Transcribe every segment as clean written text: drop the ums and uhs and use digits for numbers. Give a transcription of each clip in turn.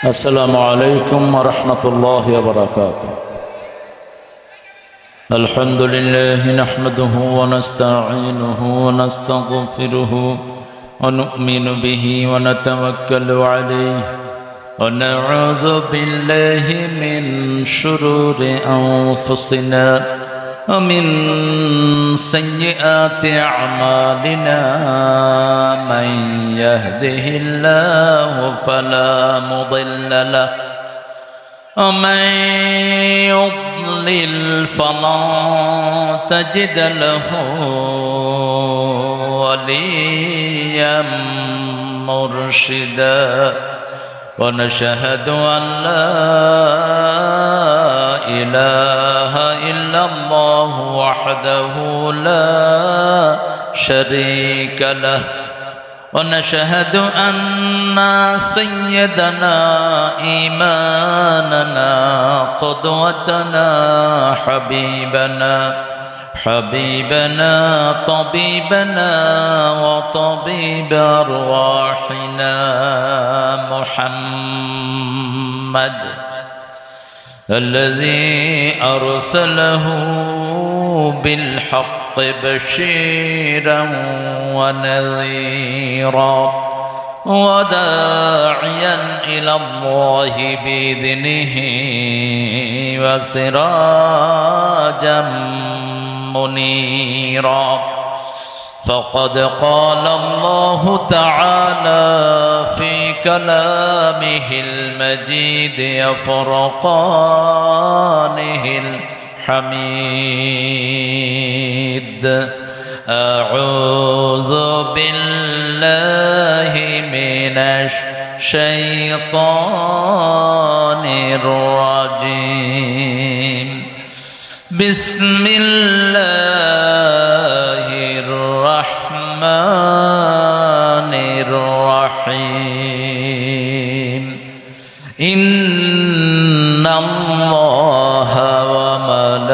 السلام عليكم ورحمة الله وبركاته. الحمد لله نحمده ونستعينه ونستغفره ونؤمن به ونتوكل عليه ونعوذ بالله من شرور أنفسنا ومن سيئات أعمالنا. من يهده الله فلا مضل له ومن يضلل فلا تجد له وليا مرشدا. ونشهد أن لا إله إلا الله وحده لا شريك له. ونشهد أن سيدنا إمامنا قدوتنا حبيبنا طبيبنا وطبيب أرواحنا محمد الذي أرسله بالحق بشيرا ونذيرا وداعيا إلى الله بإذنه وسراجا منيرا. فقد قال الله تعالى في كلامه المجيد وفرقانه الحميد: أعوذ بالله من الشيطان الرجيم. بسم الله الرحمن الرحيم. إن الله وملائكته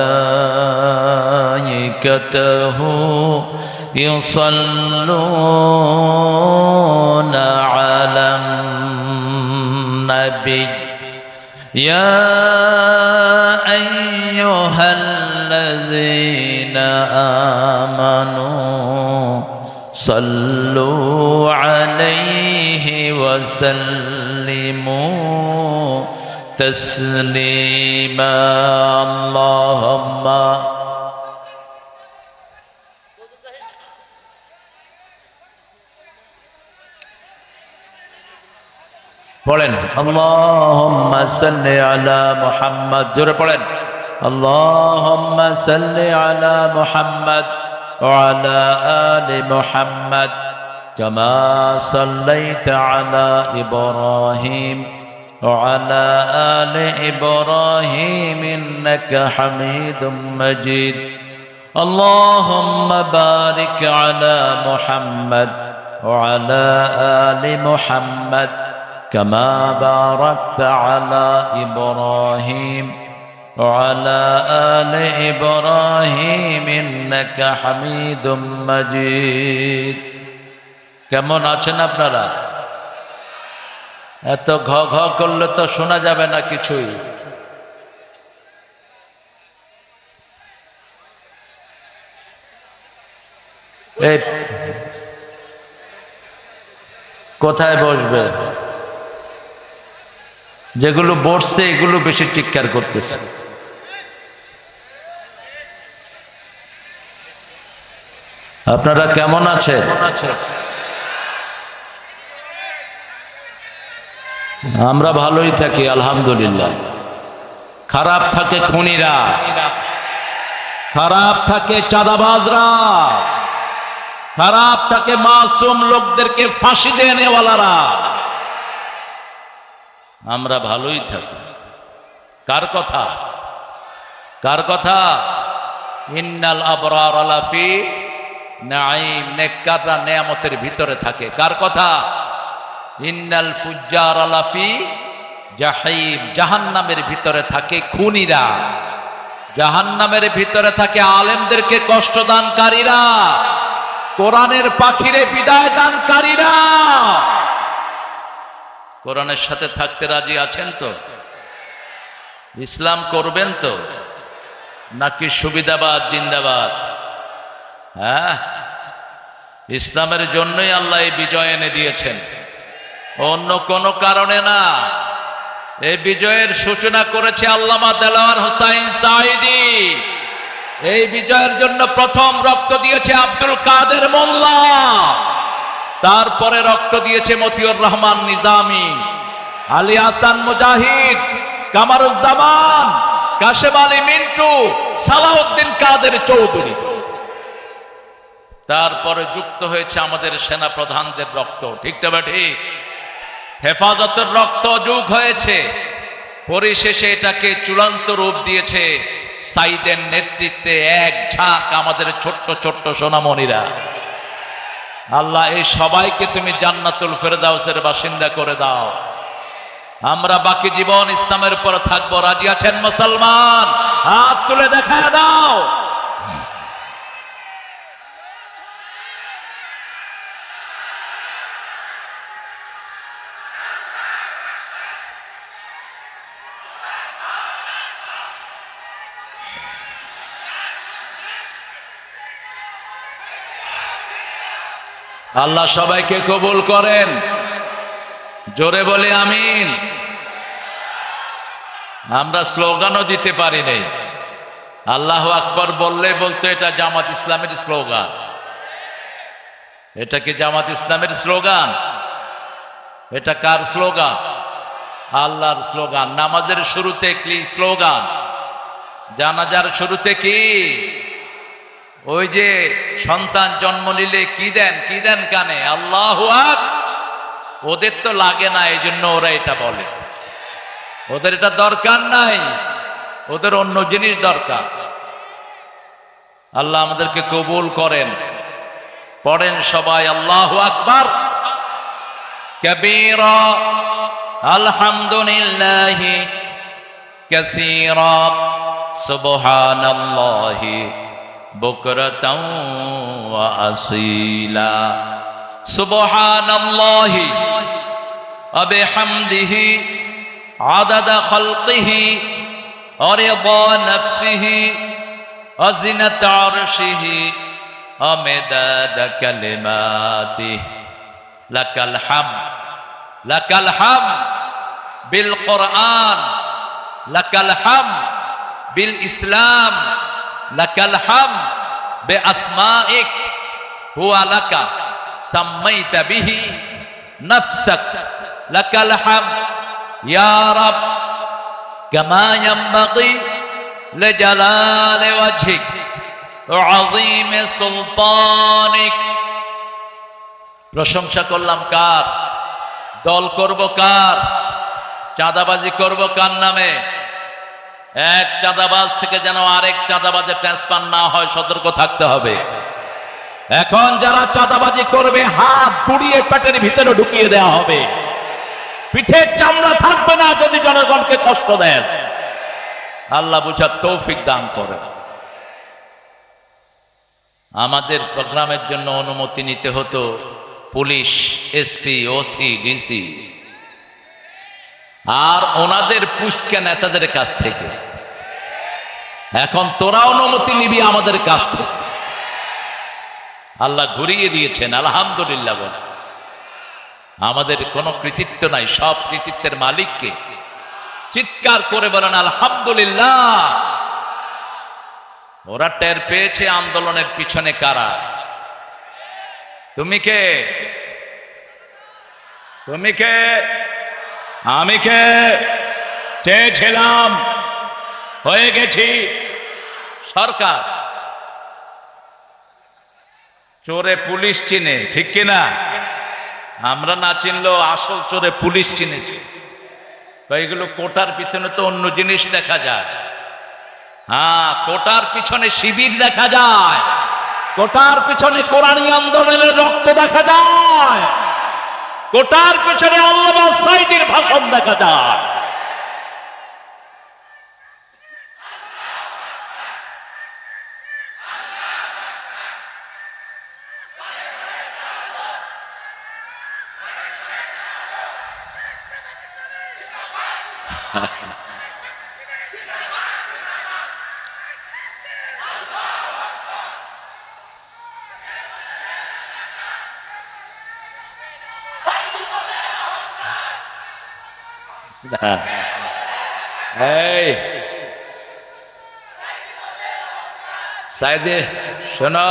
يصلون على النبي يا أيها الذين آمنوا صلوا عليه وسلموا تسليما. اللهم পড়েন اللهم صل على محمد. জোরে পড়েন اللهم صل على محمد وعلى آل محمد كما صليت على إبراهيم وعلى آل إبراهيم إنك حميد مجيد. اللهم بارك على محمد وعلى آل محمد كما باركت على إبراهيم وعلى آل إبراهيم إنك حميد مجيد. কেমন আছেন আপনারা? এত ঘ ঘ করলে তো শোনা যাবে না কিছুই। এই কোথায় বসবে? যেগুলো বসছে এগুলো বেশি চিৎকার করতেছে। আপনারা কেমন আছেন? আমরা ভালোই থাকি আলহামদুলিল্লাহ। খারাপ থাকে খুনিরা, খারাপ থাকে চাঁদাবাজরা, খারাপ থাকে মাসুম লোকদেরকে ফাঁসি দেনেওয়ালারা। আমরা ভালোই থাকি। কার কথা? কার কথা? ইন্নাল আবরার লাফি নাঈম, নেককাররা নেয়ামতের ভিতরে থাকে। কার কথা? ইন্নাল ফুজ্জার লাফি জাহিম, জাহান্নামের ভিতরে থাকে খুনিরা। জাহান্নামের ভিতরে থাকে আলেমদেরকে কষ্টদানকারীরা। কোরআনের পাখিরে বিদায় দানকারীরা কোরআনের সাথে থাকতে রাজি আছেন তো? ইসলাম করবেন তো, নাকি সুবিধাবাদ জিন্দাবাদ? হ্যাঁ, ইসলামের জন্যই আল্লাহ এই বিজয় এনে দিয়েছেন, অন্য কোনো কারণে না। এই বিজয়ের সূচনা করেছে আল্লামা দেলাওয়ার হোসাইন সাঈদী। এই বিজয়ের জন্য প্রথম রক্ত দিয়েছে আব্দুল কাদের মোল্লা, তারপরে রক্ত দিয়েছে মতিউর রহমান নিজামী, আলী হাসান মুজাহিদ, কামারুজ্জামান, কাশেম আলী মিন্টু, সালাউদ্দিন কাদের চৌধুরী। তারপরে যুক্ত হয়েছে আমাদের সেনা প্রধানদের রক্ত, ঠিক না ঠিক? হেফাজতের রক্ত যোগ হয়েছে। পরিশেষে এটাকে চূড়ান্ত রূপ দিয়েছে সাইদের নেতৃত্বে এক ঝাঁক আমাদের ছোট্ট ছোট্ট সোনামণিরা। আল্লাহ এই সবাইকে তুমি জান্নাতুল ফেরদাউসের বাসিন্দা করে দাও। আমরা বাকি জীবন ইসলামের উপর থাকবো। রাজি আছেন মুসলমান? হাত তুলে দেখা দাও। আল্লাহ সবাইকে কবুল করেন। জোরে বলে আমিন। আমরা স্লোগানও দিতে পারি নাই। আল্লাহু আকবার বললে বলতো এটা জামাত ইসলামের স্লোগান। এটা কি জামাত ইসলামের স্লোগান? এটা কার স্লোগান? আল্লাহর স্লোগান। নামাজের শুরুতে কি স্লোগান? জানাজার শুরুতে কি? ওই যে সন্তান জন্ম নিলে কি দেন, কি দেন কানে? আল্লাহু আকবার। ওদের তো লাগে না, এই জন্য ওরা এটা বলে। ওদের এটা দরকার নাই, ওদের অন্য জিনিস দরকার। আল্লাহ আমাদেরকে কবুল করেন। পড়েন সবাই আল্লাহু আকবার কাবীরা আলহামদুলিল্লাহি কাসীরা সুবহানাল্লাহি বুকরাতাও ওয়া আসীলা সুবহানাল্লাহি ওয়া বিহামদিহি আদাদা খালকিহি ওয়া রিদা নাফসিহি ওয়া জিনাতা আরশিহি ওয়া মিদাদা কালিমাতিহি লাকাল হামদ লাকাল হামদ বিল কুরআন লাকাল হামদ বিল ইসলাম লাকাল হামদ বিআসমাইক হুয়া লাকা সাম্মাইতা বিহি নাফসাক লাকাল হামদ ইয়া রাব কামা ইয়ানবাগি লিজালালি ওয়াজহিক ওয়া আযীমি সুলতানিক। প্রশংসা করলাম কার? দল করব কার? চাঁদাবাজি করব কার নামে? এক চাঁদাবাজ থেকে যেন আরেক চাঁদাবাজে ট্রান্সফার না হয়, সতর্ক থাকতে হবে। এখন যারা চাঁদাবাজি করবে হাত পুড়িয়ে পেটের ভিতরে ঢুকিয়ে দেওয়া হবে। পিঠের চামড়া থাকবে না যদি জনগণকে কষ্ট দেন। আল্লাহ বুঝার তৌফিক দান করেন। আমাদের প্রোগ্রামের জন্য অনুমতি নিতে হতো পুলিশ, এসপি, ওসি, ডিসি আর ওনাদের পুষ্কে নেতাদের কাছ থেকে। এখন তোরা অনুমতি নিবি আমাদের কাছ থেকে। আল্লাহ ঘুরিয়ে দিয়েছেন, আলহামদুলিল্লাহ বল। আমাদের কোনো কৃতিত্ব নাই, সব কৃতিত্বের মালিককে। চিৎকার করে বলেন আলহামদুলিল্লাহ। ওরা টের পেয়েছে আন্দোলনের পিছনে কারা। তুমি কে? তুমি কে? আমি কে? চেয়েছিলাম, হয়ে গেছি সরকার। চোরে পুলিশ চিনে, ঠিক কিনা? আমরা না চিনলেও আসল চোরে পুলিশ চিনেছে। এগুলো কোটার পিছনে তো অন্য জিনিস দেখা যায়। হ্যাঁ, কোটার পিছনে শিবির দেখা যায়, কোটার পিছনে কোরআনী আন্দোলনের রক্ত দেখা যায়, কোটার পিছনে আল্লামা সাঈদীর ভাষণ দেখা যায়। না। এই সাইদে শোনো,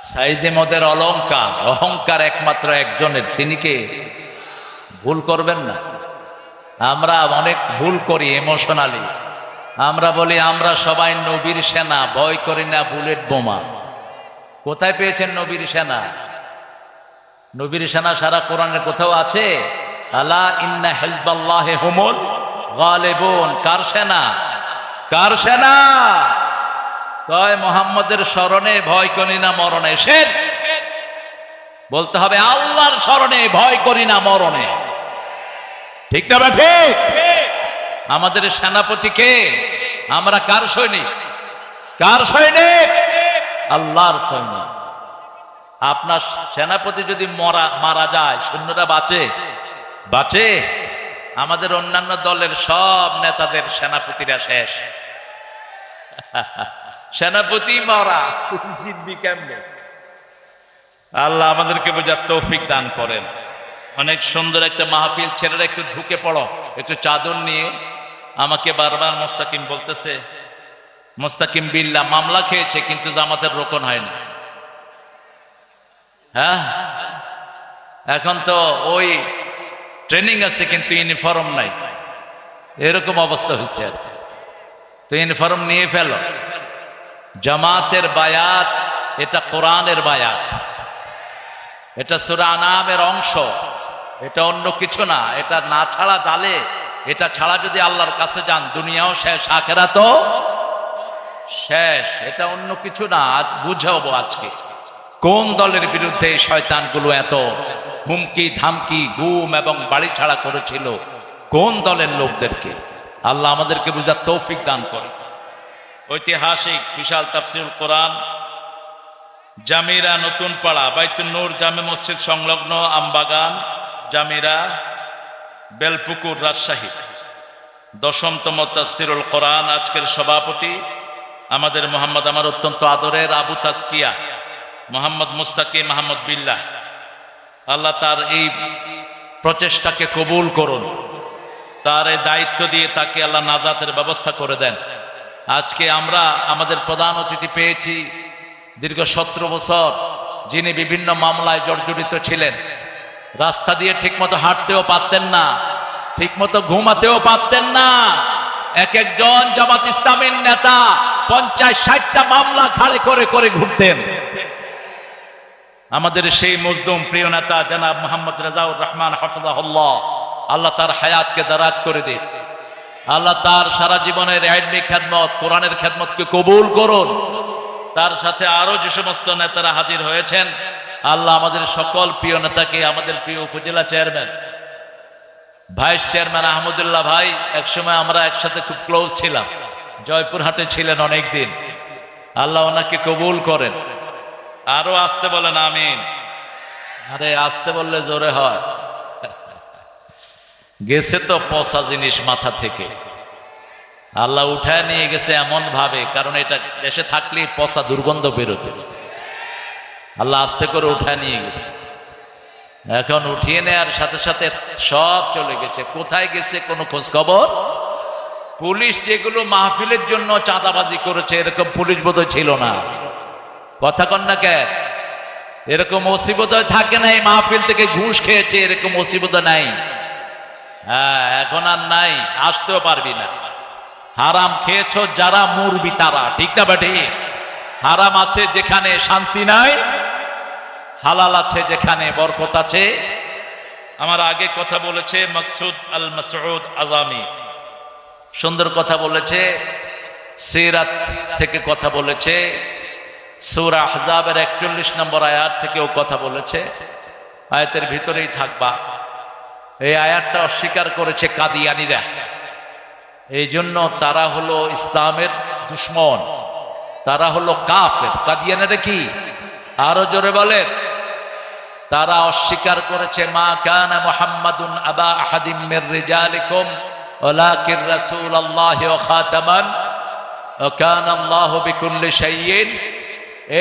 সাইদে মদের অলংকার অহংকার একমাত্র একজনের, তিনি কে? ভুল করবেন না। আমরা অনেক ভুল করি ইমোশনালি। আমরা বলি আমরা সবাই নবীর সেনা, ভয় করি না বুলেট বোমা। কোথায় পেয়েছেন নবীর সেনা? নবীর সেনা সারা কোরআনের কোথাও আছে? আলা ইন্না হিজবাল্লাহি হুমুল গালিবুন। কার সেনা? কার সেনা? কয় মুহাম্মদের স্মরণে ভয় করি না মরণে। শের বলতে হবে আল্লাহর স্মরণে ভয় করি না মরণে। ঠিক না ঠিক? আমাদের সেনাপতি কে? আমরা কার সৈনিক? কার সৈনিক? আল্লাহর সৈনিক। আপনার সেনাপতি যদি মারা যায়, সৈন্যরা বাঁচে? বাঁচে? আমাদের অন্যান্য দলের সব নেতাদের সেনাপতিরা শেষ। সেনাপতি মরা, তুই জিতবি কেমনে? আল্লাহ আমাদেরকে বোঝার তৌফিক দান করেন। অনেক সুন্দর একটা মাহফিল। ছেলেরা একটু ঢুকে পড়ো, একটু চাদর নিয়ে। আমাকে বারবার মোস্তাকিম বলতেছে, মোস্তাকিম বিল্লাহ মামলা খেয়েছে কিন্তু জামাতের রোকন হয়নি। হ্যাঁ, এখন তো ওই ট্রেনিং আছে কিন্তু ইউনিফর্ম নাই, এরকম অবস্থা হয়েছে। আর তো ইউনিফর্ম নিয়ে ফেলো। জামাতের বায়াত এটা কোরআনের বায়াত, এটা সূরা আনামের অংশ, এটা অন্য কিছু না। এটা না ছাড়া জালে, এটা ছাড়া যদি আল্লাহর কাছে যান দুনিয়াও শেষ, আখিরাতও শেষ। এটা অন্য কিছু না। আজ বুঝাবো আজকে কোন দলের বিরুদ্ধে এই শয়তানগুলো এত হুমকি ধামকি গুম এবং বাড়ি ছাড়া করেছিল, কোন দলের লোকদেরকে। আল্লাহ আমাদেরকে বুঝার তৌফিক দান করে। ঐতিহাসিক বিশাল তাফসীরুল কোরআন, জামিরা নতুন পাড়া, বাইতুন নূর জামে মসজিদ সংলগ্ন আমবাগান, জামিরা, বেলপুকুর, রাজশাহী। 10তম তাফসীরুল কোরআন। আজকের সভাপতি আমাদের মোহাম্মদ, আমার অত্যন্ত আদরের আবু তাজকিয়া মোহাম্মদ মুস্তাকিম আহমদ বিল্লাহ। আল্লাহ তার এই প্রচেষ্টাকে কবুল করুন। তার এই দায়িত্ব দিয়ে তাকে আল্লাহ নাজাতের ব্যবস্থা করে দেন। আজকে আমরা আমাদের প্রধান অতিথি পেয়েছি, দীর্ঘ 17 বছর যিনি বিভিন্ন মামলায় জর্জরিত ছিলেন। রাস্তা দিয়ে ঠিকমতো হাঁটতেও পারতেন না, ঠিকমতো ঘুমাতেও পারতেন না। এক একজন জামাত ইসলামের নেতা 50-60টা মামলা ঘাড়ে করে করে ঘুরতেন। আমাদের সেই মজদুম প্রিয় নেতা জনাব মোহাম্মদ রেজাউর রহমান হাফিজাহুল্লাহ, আল্লাহ তার হায়াতকে দারাজ করে দিন। আল্লাহ তার সারা জীবনের ইলমি খেদমত, কোরআনের খেদমতকে কবুল করুন। তার সাথে আরো যে সমস্ত নেতারা হাজির হয়েছেন, আল্লাহ আমাদের সকল প্রিয় নেতাকে, আমাদের প্রিয় উপজেলা চেয়ারম্যান, ভাইস চেয়ারম্যান আহমদুল্লাহ ভাই, একসময় আমরা একসাথে খুব ক্লোজ ছিলাম, জয়পুরহাটে ছিলেন অনেকদিন। আল্লাহ ওনাকে কবুল করেন। আরো আসতে বলেন আমিন। আরে আসতে বললে জোরে হয়। গেছে তো পচা জিনিস মাথা থেকে, আল্লাহ উঠায় নিয়ে গেছে এমন ভাবে, কারণ এটা দেশে থাকলে পচা দুর্গন্ধ বেরোতে। আল্লাহ আস্তে করে উঠায় নিয়ে গেছে। এখন উঠিয়ে নেওয়ার সাথে সাথে সব চলে গেছে। কোথায় গেছে কোনো খোঁজ খবর? পুলিশ যেগুলো মাহফিলের জন্য চাঁদাবাজি করেছে, এরকম পুলিশ বোধহয় ছিল না। কথা কন না কেন? এরকম ওসি বোধহয় থাকে না। এই মাহফিল থেকে ঘুষ খেয়েছে, এরকম ওসি বোধহয় নাই। হ্যাঁ, এখন আর নাই, আসতেও পারবি না। হারাম খেয়েছো যারা মুরবি তারা। ঠিক না বাটি? হারাম আছে যেখানে শান্তি নাই, হালাল আছে যেখানে বরকত আছে। আমার আগে কথা বলেছে মাকসুদ আল মাসউদ আযামি, সুন্দর কথা বলেছে। সিরাত থেকে কথা বলেছে, সূরা আহজাবের 41 নম্বর আয়াত থেকেও কথা বলেছে। আয়াতের ভিতরেই থাকবা। এই আয়াতটা অস্বীকার করেছে কাদিয়ানীরা। এই জন্য তারা হলো ইসলামের দুশ্মন, তারা হলো কাফের। কাদিয়ানীরা কি? আরো জোরে বলে। তারা অস্বীকার করেছে মা কানা মুহাম্মাদুন আবা আহাদিম মির রিজালিকুম ওয়ালাকিন রাসূলুল্লাহি ওয়া খাতামান ওয়া কানা আল্লাহু বিকুল্লি শাইইন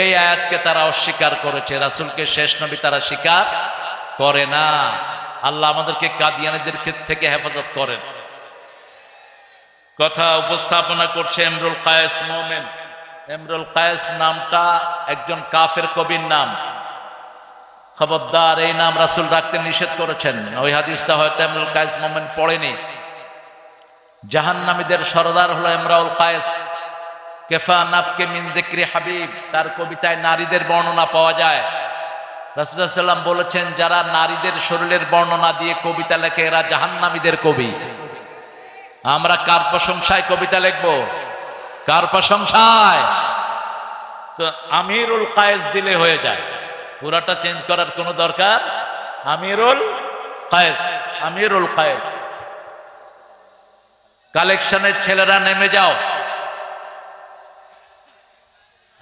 এই আয়াতকে তারা অস্বীকার করেছে, রাসূলকে শেষ নবী তারা স্বীকার করে না। আল্লাহ আমাদেরকে কাদিয়ানীদের থেকে হেফাজত করেন। কথা উপস্থাপনা করছে ইমরুল কায়েস মোমেন। ইমরুল কায়েস নামটা একজন কাফের কবির নাম। খবরদার, এই নাম রাসূল রাখতে নিষেধ করেছেন। ওই হাদিসটা হয়তো ইমরুল কায়েস মোমেন পড়েনি। জাহান্নামীদের সরদার হলো ইমরুল কায়েস। কেফা নাবকে মিন যিকরি হাবিব, তার কবিতায় নারীদের বর্ণনা পাওয়া যায়। রাসূল সাল্লাল্লাহু আলাইহি ওয়াসাল্লাম বলেছেন, যারা নারীদের শরীরের বর্ণনা দিয়ে কবিতা লেখে এরা জাহান্নামীদের কবি। আমরা কার প্রশংসায় কবিতা লিখব? কার প্রশংসায়? তো আমিরুল কায়েস দিলে হয়ে যায়, পুরাটা চেঞ্জ করার কোনো দরকার। আমিরুল কায়েস, আমিরুল কায়েস। কালেকশনের ছেলেরা নেমে যাও।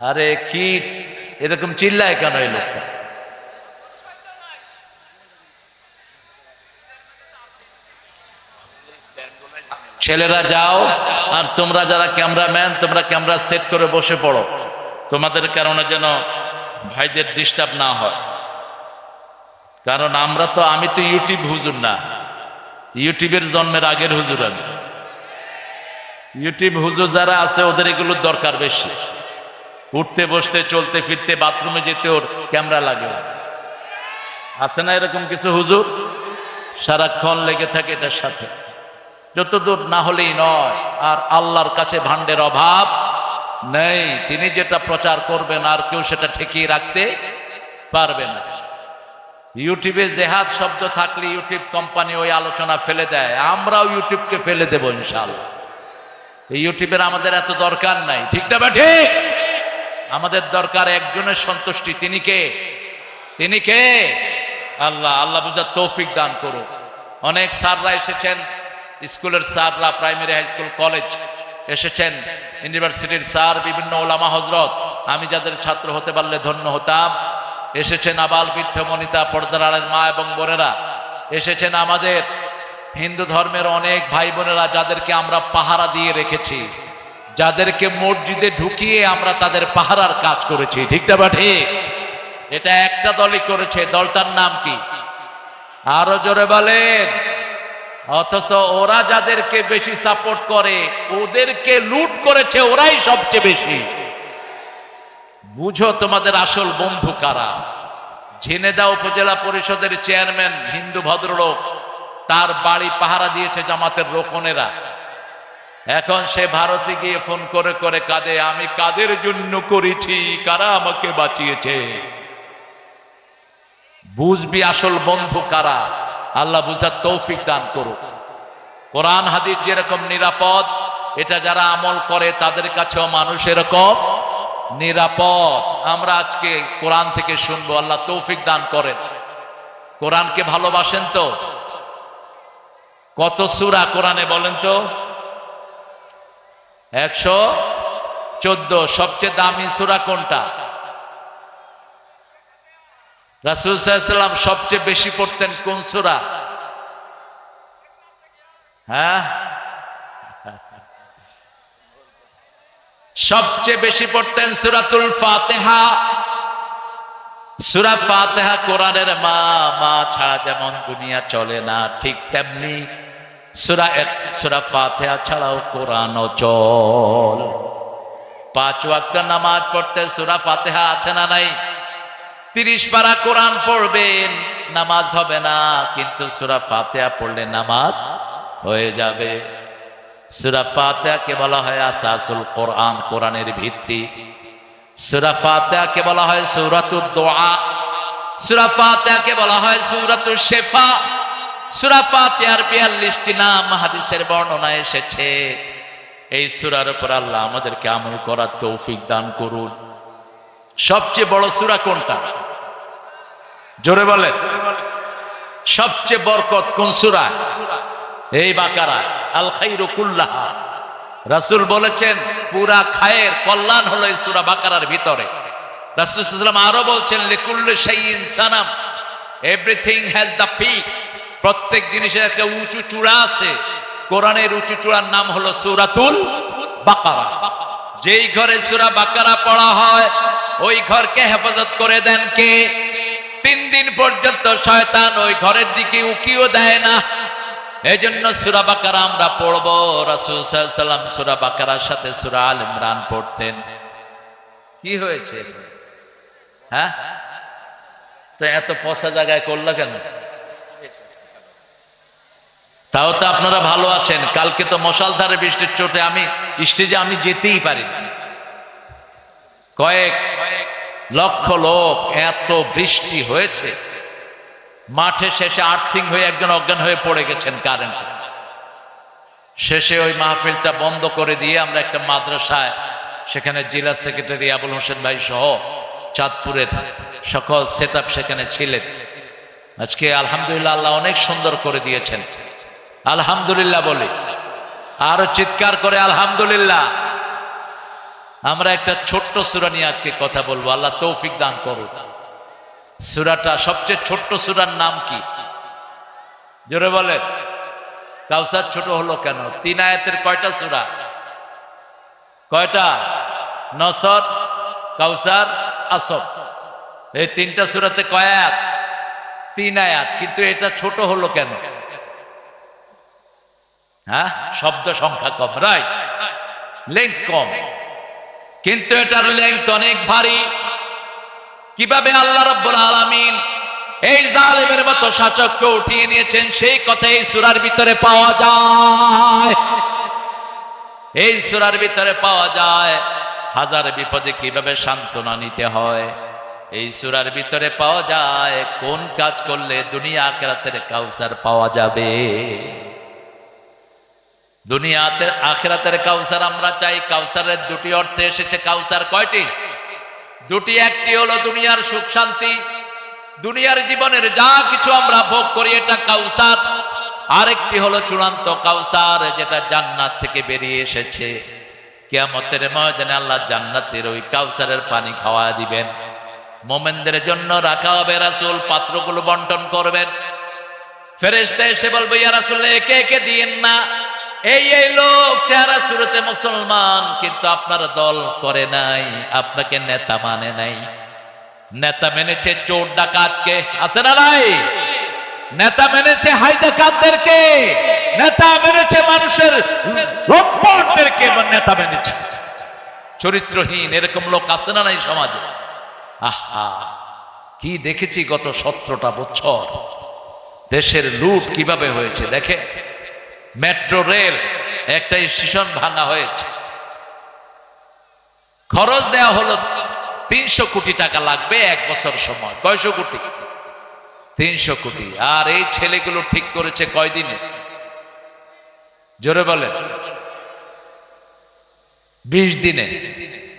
আরে কি এরকম চিল্লায় কেন এই লোকটা? ছেলেরা যাও, আর তোমরা যারা ক্যামেরাম্যান তোমরা ক্যামেরা সেট করে বসে পড়ো, তোমাদের কারণে যেন ভাইদের ডিস্টার্ব না হয়। কারণ আমি তো ইউটিউব হুজুর না, ইউটিউবের জন্মের আগের হুজুর আমি। ইউটিউব হুজুর যারা আছে ওদের এগুলোর দরকার বেশি। উঠতে বসতে চলতে ফিরতে বাথরুমে যেতে ওর ক্যামেরা লাগে। আছে না এরকম কিছু হুজুর? সারাক্ষণ লেগে থাকে এটার সাথে, যতদূর না হলেই নয়। আর আল্লাহর কাছে ভান্ডের অভাব নেই, তিনি যেটা প্রচার করবেন আর কেউ সেটা ঠেকিয়ে রাখতে পারবে না। ইউটিউবে জেহাদ শব্দ থাকলে ইউটিউব কোম্পানি ওই আলোচনা ফেলে দেয়, আমরাও ইউটিউবকে ফেলে দেব ইনশাআল্লাহ। এই ইউটিউবের আমাদের এত দরকার নাই, ঠিক না? ঠিক। আমাদের দরকার একজনের সন্তুষ্টি। তিনি কে? তিনি কে? আল্লাহ। আল্লাহ বুঝার তৌফিক দান করুক। অনেক স্যাররা এসেছেন, স্কুলের স্যাররা, প্রাইমারি হাই স্কুল কলেজ এসেছেন, ইউনিভার্সিটির স্যার, বিভিন্ন ওলামা হজরত, আমি যাদের ছাত্র হতে পারলে ধন্য হতাম। এসেছেন আবাল বৃদ্ধ বনিতা, পর্দার আড়ালের মা এবং বোনেরা, এসেছেন আমাদের হিন্দু ধর্মের অনেক ভাই বোনেরা যাদেরকে আমরা পাহারা দিয়ে রেখেছি, যাদেরকে মসজিদে ঢুকিয়ে আমরা তাদের পাহারার কাজ করেছি, ঠিক না? ঠিক। এটা একটা দলই করেছে, দলটার নাম কি? আরো জোরে বলেন। অথচ ওরা যাদেরকে বেশি সাপোর্ট করে ওদেরকে লুট করেছে ওরাই সবচেয়ে বেশি। বুঝো তোমাদের আসল বন্ধু কারা। ঝিনেদা উপজেলা পরিষদের চেয়ারম্যান হিন্দু ভদ্রলোক, তার বাড়ি পাহারা দিয়েছে জামাতের রোকনেরা। এখন সে ভারতে গিয়ে ফোন করে করে কাঁদে, আমি কাদের জন্য করেছি, কারা আমাকে বাঁচিয়েছে। বুঝবি আসল বন্ধু কারা। আল্লাহ বুঝার তৌফিক দান করুক। কোরআন হাদিস যেরকম নিরাপদ, এটা যারা আমল করে তাদের কাছেও মানুষ এরকম নিরাপদ। আমরা আজকে কোরআন থেকে শুনবো, আল্লাহ তৌফিক দান করেন। কোরআনকে ভালোবাসেন তো? কত সূরা কোরআনে বলেন তো? 114। সবচেয়ে দামি সূরা কোনটা? রাসূল সাল্লাল্লাহু আলাইহি ওয়াসাল্লাম সবচেয়ে বেশি পড়তেন কোন সূরা? হ্যাঁ, সবচেয়ে বেশি পড়তেন সূরাতুল ফাতিহা। সূরা ফাতিহা কোরআনের মা। মা ছাড়া যেমন দুনিয়া চলে না, ঠিক তেমনি সূরা ফাতিহা ছাড়াও কোরআন চল। 5 ওয়াক্ত নামাজ পড়তে সূরা ফাতিহা আছে না নাই? 30 পারা কোরআন পড়বেন, নামাজ হবে না, কিন্তু সূরা ফাতিহা পড়লে নামাজ হয়ে যাবে। সূরা ফাতিহাকে বলা হয় আসাসুল কোরআন, কোরআনের ভিত্তি। সূরা ফাতিহাকে বলা হয় সূরাতুদ দুআ। সূরা ফাতিহাকে বলা হয় সূরাতুশ শিফা। সূরা ফাতিহার 42টি নাম হাদিসের বর্ণনা এসেছে। এই সূরার উপর আল্লাহ আমাদেরকে আমল করার তৌফিক দান করুন। সবচেয়ে বড় সূরা কোনটা? জোরে বলেন। সবচেয়ে বরকত কোন সূরা? এই বাকারা। আল খায়রু কুল্লাহা। রাসূল বলেছেন পুরা খায়ের কল্যাণ হলো এই সূরা বাকারার ভিতরে। রাসূল সাল্লাল্লাহু আলাইহি ওয়াসাল্লাম আরো বলছেন লিকুল্লি শাইইন Sanam, everything has the peak. প্রত্যেক জিনিসের একটা উঁচু চূড়া আছে। কোরআনের উঁচু চূড়ার নাম হলো সূরাতুল বাকারা। যেই ঘরে সূরা বাকারা পড়া হয় ওই ঘরকে হেফাজত করে দেন কে? 3 দিন পর্যন্ত শয়তান ওই ঘরের দিকে উকিও দেয় না। এজন্য সূরা বাকারা আমরা পড়ব। রাসূল সাল্লাল্লাহু আলাইহি ওয়াসাল্লাম সূরা বাকারার সাথে সূরা আল ইমরান পড়তেন। কি হয়েছে? হ্যাঁ, তো এত পচা জায়গায় করলা কেন? তাও তো আপনারা ভালো আছেন। কালকে তো মশালধারে বৃষ্টির চোটে আমি স্টেজে যেতেই পারি না। কয়েক লক্ষ লোক, এত বৃষ্টি হয়েছে, মাঠে শেষে আর্থিং হয়ে একজন অজ্ঞান হয়ে পড়ে গেছেন কারেন্ট। শেষে ওই মাহফিলটা বন্ধ করে দিয়ে আমরা একটা মাদ্রাসায়, সেখানে জেলা সেক্রেটারি আবুল হোসেন ভাই সহ চাঁদপুরের সকল সেটআপ সেখানে ছিলেন। আজকে আলহামদুলিল্লাহ আল্লাহ অনেক সুন্দর করে দিয়েছেন। আলহামদুলিল্লাহ বলি, আরো চিৎকার করে আলহামদুলিল্লাহ। আমরা একটা ছোট্ট সূরা নিয়ে আজকে কথা বলবো, আল্লাহ তৌফিক দান করুন। সূরাটা সবচেয়ে ছোট্ট সূরার নাম কি? জোরে বলেন। কাউসার ছোট হলো কেন? 3 আয়াতের কয়টা সূরা? কয়টা? নসর, কাউসার, আসর। এই 3টা সূরাতে কয় আয়াত? 3 আয়াত। কিন্তু এটা ছোট হলো কেন? হ্যাঁ, শব্দ সংখ্যা কম, রাইট, লেংথ কম, কিন্তু এটার লেংথ অনেক ভারী। কিভাবে আল্লাহ রাব্বুল আলামিন এই জালেমের মতো শাসককে উঠিয়ে নিয়েছেন, সেই কথা এই সূরার ভিতরে পাওয়া যায়। এই সূরার ভিতরে পাওয়া যায় হাজার বিপদে কিভাবে সান্ত্বনা নিতে হয়। এই সূরার ভিতরে পাওয়া যায় কোন কাজ করলে দুনিয়া আখিরাতের কাউসার পাওয়া যাবে। দুনিয়াতে আখিরাতের কাউসার আমরা চাই। কাউসারের 2টি অর্থে এসেছে। কাউসার কয়টি? 2টি। একটি হলো দুনিয়ার সুখ শান্তি, দুনিয়ার জীবনের যা কিছু আমরা ভোগ করি এটা কাউসার। আরেকটি হলো চূড়ান্ত কাউসার, যেটা জান্নাত থেকে বেরিয়ে এসেছে। কিয়ামতের ময়দানে আল্লাহ জান্নাতের ওই কাউসারের পানি খাওয়া দিবেন। মোমেনদের জন্য রাখা হবে। রাসূল পাত্রগুলো বন্টন করবেন। ফেরেশতা এসে বলবে, ইয়া রাসূলুল্লাহ, একে একে দিয়েন না। এই লোক চেহারা সুরতে মুসলমান, কিন্তু আপনার দল করে নাই, আপনাকে নেতা মানে নাই। নেতা মেনেছে চোর ডাকাতকে, আছে না নাই? নেতা মেনেছে হাই ডাকাতদেরকে, নেতা মেনেছে মানুষের লম্পটদেরকে, নেতা মেনেছে চরিত্রহীন। এরকম লোক আছে না নাই সমাজে? আহা, কি দেখেছি গত 17টা বছর দেশের লুট কিভাবে হয়েছে। দেখে, মেট্রো রেল একটা স্টেশন ভাঙা হয়েছে, খরচ দেওয়া হলো 300 কোটি টাকা লাগবে 1 বছর সময়। কয়শো কোটি? 300 কোটি। আর এই ছেলেগুলো ঠিক করেছে কয়দিনে? জোরে বলে। 20 দিনে।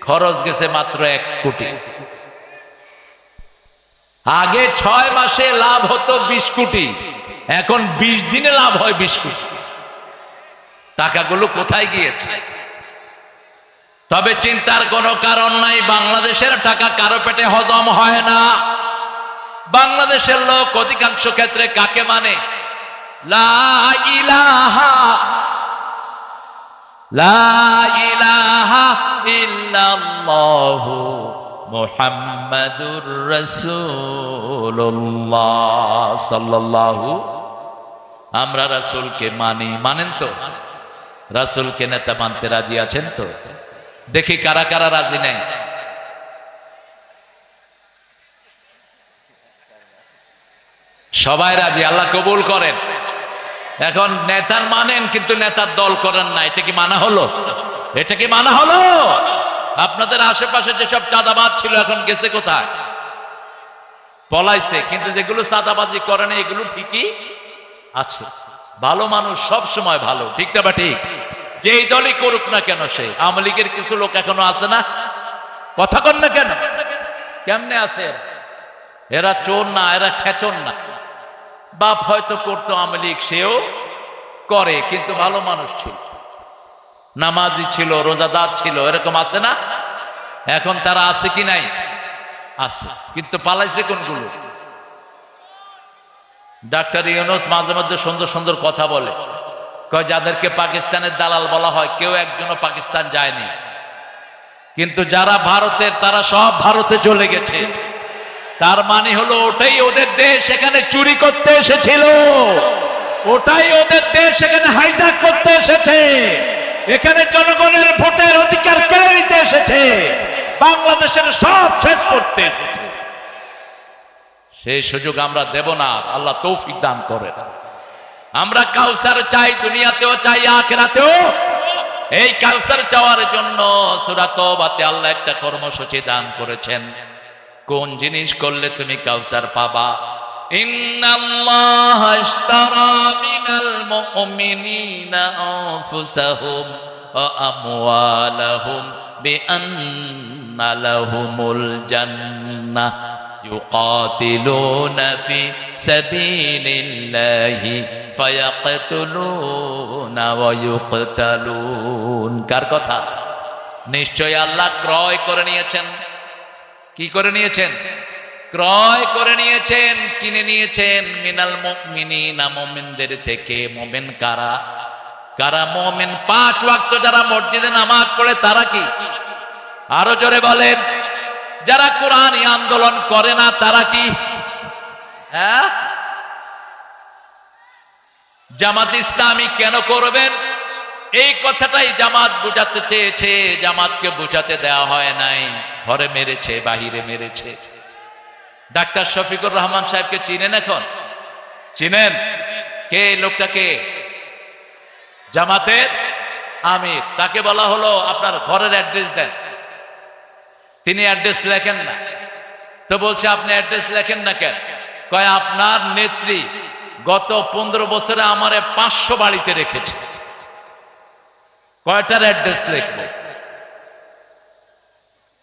খরচ গেছে মাত্র 1 কোটি। আগে 6 মাসে লাভ হতো 20 কোটি, এখন 20 দিনে লাভ হয় 20 কোটি। টাকাগুলো কোথায় গিয়েছে? তবে চিন্তার কোনো কারণ নাই। বাংলাদেশের টাকা কারো পেটে হজম হয় না। বাংলাদেশের লোক অধিকাংশ ক্ষেত্রে কাকে মানে? লা ইলাহা ইল্লাল্লাহু মুহাম্মাদুর রাসূলুল্লাহ সাল্লাল্লাহু। আমরা রাসূলকে মানি। মানেন তো? রাসূলকে নেতা মানতে রাজি আছেন তো? দেখি কারা কারা রাজি নেই। সবাই রাজি, আল্লাহ কবুল করেন। এখন নেতার মানেন কিন্তু নেতার দল করেন না, এটা কি মানা হলো? এটা কি মানা হলো? আপনাদের আশেপাশে যেসব চাঁদাবাজ ছিল এখন গেছে কোথায়? পলাইছে। কিন্তু যেগুলো চাঁদাবাজি করে না এগুলো ঠিকই আছে। ভালো মানুষ সব সময় ভালো, ঠিক না? বা ঠিক? যেই দলই করুক না কেন, সে আওয়ামী লীগের কিছু লোক এখনো আছে না, কথা কন না কেন? কেমনে আছে? এরা চোর না, এরা ছেচন না। বাপ হয়তো করতো আওয়ামী লীগ, সেও করে, কিন্তু ভালো মানুষ ছিল, নামাজি ছিল, রোজাদার ছিল, এরকম আছে না? এখন তারা আছে কি নাই? আছে। কিন্তু পালাইছে কোনগুলো? ডাক্তার ইউনূস মাঝে মাঝে সুন্দর সুন্দর কথা বলে, কয় যাদেরকে পাকিস্তানের দালাল বলা হয় কেউ একজনও পাকিস্তান যায়নি। কিন্তু যারা ভারতের তারা সব ভারতে চলে গেছে। তার মানে হলো ওটাই ওদের দেশ, সেখানে চুরি করতে এসেছিল, ওটাই ওদের দেশ, সেখানে হাইজ্যাক করতে এসেছে, এখানে জনগণের ভোটের অধিকার কেড়ে নিতে এসেছে, বাংলাদেশের সব শেষ করতে এসেছে। সেই সুযোগ আমরা দেব না, আল্লাহ তৌফিক দান করেন। আমরা কাউসার চাই, দুনিয়াতেও চাই, আখিরাতেও। এই কাউসার চাওয়ার জন্য সূরা তওবাতে আল্লাহ একটা কর্মসূচি দান করেছেন। কোন জিনিস করলে তুমি কাউসার পাবা? ইন্নাল্লাহা ইশতারা মিনাল মুমিনিনা আনফুসাহুম ওয়া আমওয়ালাহুম বিআন্না লাহুমুল জান্নাহ ইউকাতিলুনা ফি সাবিলিল্লাহি ফায়াকতুলুনা ওয়া ইউকতালুন। কার কথা? নিশ্চয় আল্লাহ ক্রয় করে নিয়েছেন। কি করে নিয়েছেন? ক্রয় করে নিয়েছেন, কিনে নিয়েছেন। মিনাল মুমিনিনা, মুমিনদের থেকে। মুমিন কারা? কারা মুমিন? 5 ওয়াক্ত যারা মসজিদে নামাজ পড়ে তারা কি? আরো জোরে বলেন। যারা কোরআনী আন্দোলন করে না তারা কি? হ্যাঁ, জামাত ইসলামী কেন করবেন? এই কথাটাই জামাত বুঝাতে চেয়েছে, জামাতকে বুঝাতে দেওয়া হয় নাই। ঘরে মেরেছে, বাহিরে মেরেছে। ডাক্তার শফিকুর রহমান সাহেবকে চিনেন? এখন চিনেন? কে লোকটাকে? জামাতের আমির। তাকে বলা হলো আপনার ঘরের অ্যাড্রেস দেন। তিনি অ্যাড্রেস লেখেন না। তো বলছে আপনি অ্যাড্রেস লেখেন না কেন? কয় আপনার নেত্রী গত 15 বছরে আমারে 500 বাড়িতে রেখেছে, কয়টার অ্যাড্রেস লিখব?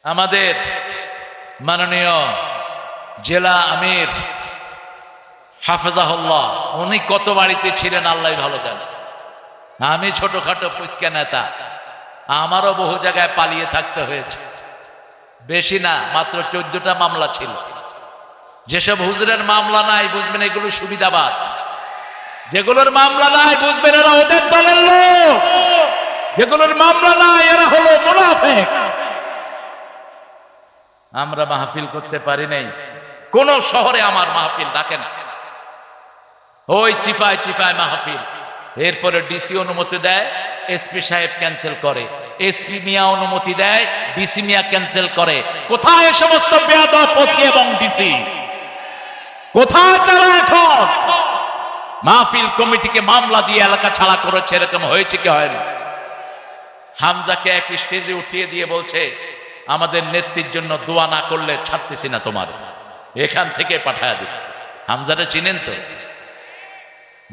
আমাদের মাননীয় জেলা আমির হাফেজাহুল্লাহ, উনি কত বাড়িতে ছিলেন আল্লাহ ভালো জানে। আমি ছোটখাটো পুচকা নেতা, আমারও বহু জায়গায় পালিয়ে থাকতে হয়েছে। বেশি না, মাত্র 14টা মামলা ছিল। যেসব হুজুরের মামলা নাই বুঝবেন এগুলো সুবিধাবাদ, যেগুলোর মামলা নাই বুঝবেন এরা ওদের দলের লোক, যেগুলোর মামলা নাই এরা হলো মুনাফিক। আমরা মাহফিল করতে পারি নাই, কোন শহরে আমার মাহফিল ডাকে না, ওই চিপায় চিপায় মাহফিল। এরপরে ডিসি অনুমতি দেয়, এসপি সাহেব ক্যান্সেল করে, এসপি মিয়া অনুমতি দেয়, ডিসি মিয়া ক্যান্সেল করে। কোথায় এ সমস্ত বেয়াদব ওসি এবং ডিসি? কোথায় তারা এখন? মাহফিল কমিটিকে মামলা দিয়ে এলাকা ছাড়া করেছে, এরকম হয়েছে কি হয়নি? হামজাকে এক স্টেজে উঠিয়ে দিয়ে বলছে আমাদের নেত্রীর জন্য দোয়া না করলে ছাড়তেছি না তোমার, এখান থেকে পাঠায় দিবে। হামজারে চিনেন তো?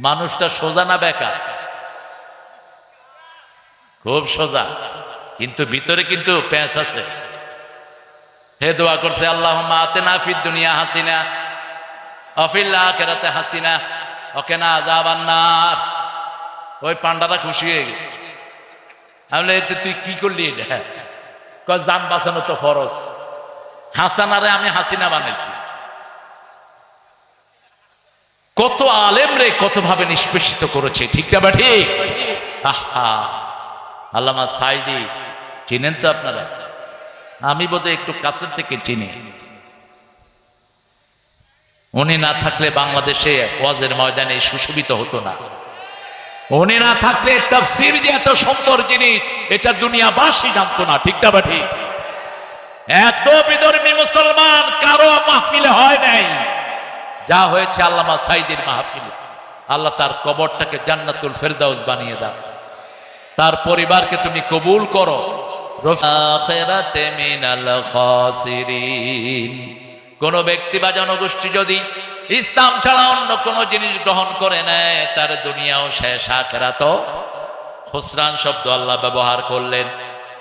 মানুষটা সোজা না বেকা? খুব সোজা, কিন্তু ভিতরে কিন্তু প্যাঁচ আছে। হে দোয়া করছে আল্লাহুম্মা আতিনা ফিদ দুনিয়া হাসিনা ওয়া ফিল আখিরাতি হাসিনা ওয়া কিনা আযাবান নার। ওই পান্ডাটা খুশি হয়ে গেছে। আমি বললাম তুই কি করলি এটা? কয় জান বাঁচানো তো ফরজ। হাসানারে আমি হাসিনা বানাইছি। কত আলেম রে কত ভাবে নিষ্পেষিত করেছে, ঠিক না বা ঠিক? আহা, আল্লামা সাইদি চিনেন তো আপনারা? আমি বোধহয় একটু কাছের থেকে চিনি। উনি না থাকলে বাংলাদেশে ওয়াজের ময়দানে সুশোভিত হতো না। উনি না থাকলে তাফসীর যে এত সুন্দর জিনিস এটা দুনিয়াবাসী জানতো না, ঠিক না বা ঠিক? এত বিধর্মী মুসলমান কারো মাহফিলে হয় নাই যা হয়েছে আল্লামা সাইদির মাহফিলে। আল্লাহ তার কবরটাকে জান্নাতুল ফেরদাউস বানিয়ে দাও, তার পরিবারকে তুমি কবুল করো। আখিরাতে মিনাল খাসিরিন। কোন ব্যক্তি বা জনগোষ্ঠী যদি ইসলাম ছাড়া অন্য কোন জিনিস গ্রহণ করে নেয় তার দুনিয়াও শেষ, আখিরাতও খুসরান শব্দ আল্লাহ ব্যবহার করলেন।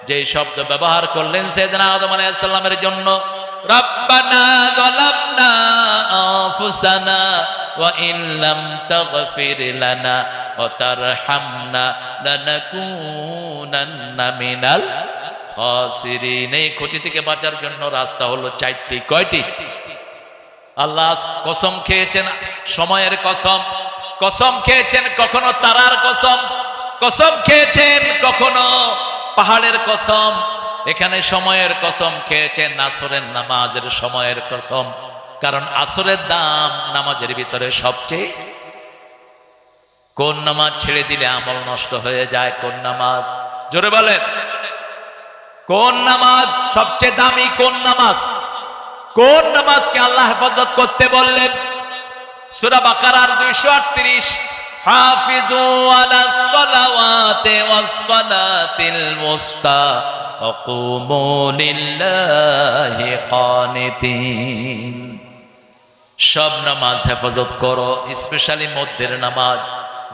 যে শব্দ ব্যবহার করলেন সাইয়েদনা আদম আলাইহিস সালামের জন্য, রব্বানা যালামনা আনফুসানা ওয়া ইন লাম তাগফির লানা ওয়া তারহামনা লানাকুনান্না মিনাল খাসিরিন। এই ক্ষতি থেকে বাঁচার জন্য রাস্তা হলো 4টি। কয়টি? আল্লাহ কসম খেয়েছেন, সময়ের কসম, কসম খেয়েছেন কখনো তারার কসম, কসম খেয়েছেন কখনো পাহাড়ের কসম, এখানে সময়ের কসম খেয়েছেন, আসরের নামাজের সময়ের কসম। কারণ আসরের দাম নামাজের ভিতরে সবচেয়ে। কোন নামাজ ছেড়ে দিলে আমল নষ্ট হয়ে যায়? কোন নামাজ? জোরে বলেন, কোন নামাজ সবচেয়ে দামি? কোন নামাজ? কোন নামাজকে আল্লাহ হেফাজত করতে বললেন? সূরা বাকারার 238, হাফিজু আলাস সালাওয়াতি ওয়াস সালাতিল মুস্তা ওয়া কুমু লিল্লাহি কানিতিন। সব নামাজ হেফাজত করো, স্পেশালি মধ্যের নামাজ।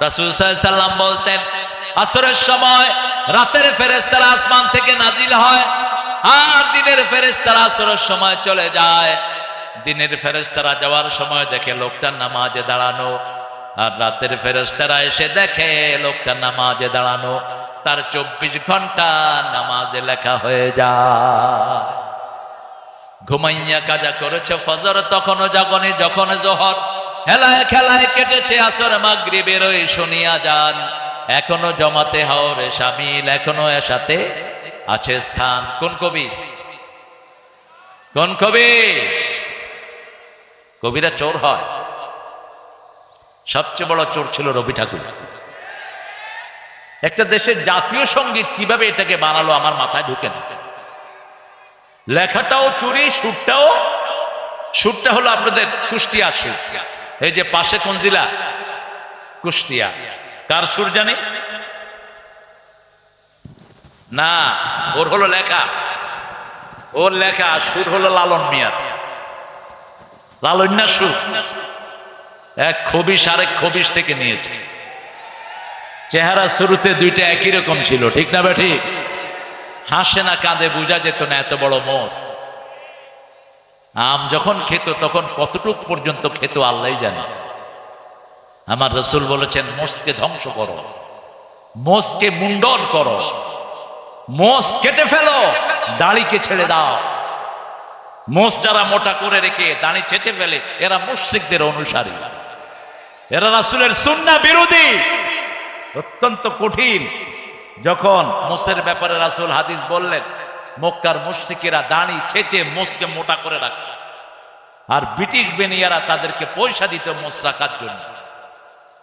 রাসূল সাল্লাল্লাহু আলাইহি সাল্লাম বলতেন, আসরের সময় রাতের ফেরেশতারা আসমান থেকে নাজিল হয়, আর দিনের ফেরেশতারা আসরের সময় চলে যায়। দিনের ফেরেশতারা যাওয়ার সময় দেখে লোকটা নামাজে দাঁড়ানো, আর রাতের ফেরেশতারা এসে দেখে লোকটা নামাজে দাঁড়ানো। তার 24 ঘন্টা নামাজে লেখা হয়ে যায়। ঘুমাইয়া কাজা করেছে ফজর, তখনও জাগনি, যখন জোহর হেলায় খেলায় কেটেছে আসর, মাগরিবের ওই শুনিয়া যান, এখনো জমাতে হাওরে শামিল, এখনো এর সাথে আছে স্থান। কোন কবি? কোন কবি? কবিরা চোর হয়। সবচেয়ে বড় চোর ছিল রবি ঠাকুর। একটা দেশের জাতীয় সঙ্গীত কিভাবে এটাকে বানালো আমার মাথায় ঢুকে না। লেখাটাও চুরি, সুরটা হলো আপনাদের কুষ্টিয়া সুর। এই যে পাশে কোন জেলা? কুষ্টিয়া। কার সুর জানি না, ওর হলো লেখা, ওর লেখা। সুর হলো লালন মিয়ার, লালন্যা সুর। এক খবিশ আরেক খবিশ থেকে নিয়েছে। চেহারা শুরুতে দুইটা একই রকম ছিল, ঠিক না বে ঠিক? হাসে না কাঁদে বোঝা যেত না, এত বড় মোষ। আম যখন খেত তখন কতটুক পর্যন্ত খেত আল্লাহই জানে। আমার রাসূল বলেছেন, মোষকে ধ্বংস করো, মোষকে মুন্ডন করো, মোষ কেটে ফেলো, দাড়িকে ছেড়ে দাও। মোষ যারা মোটা করে রেখে দাড়ি চেঁচে ফেলে, এরা মুশরিকদের অনুসারী, এরা রাসূলের সুন্নাহ বিরোধী। অত্যন্ত কঠিন। যখন মোষের ব্যাপারে রাসূল হাদিস বললেন, মক্কার মুশরিকেরা দাড়ি ছেঁচে মোষকে মোটা করে রাখত, আর ব্রিটিশ বেনিয়ারা তাদেরকে পয়সা দিত মোষ রাখার জন্য।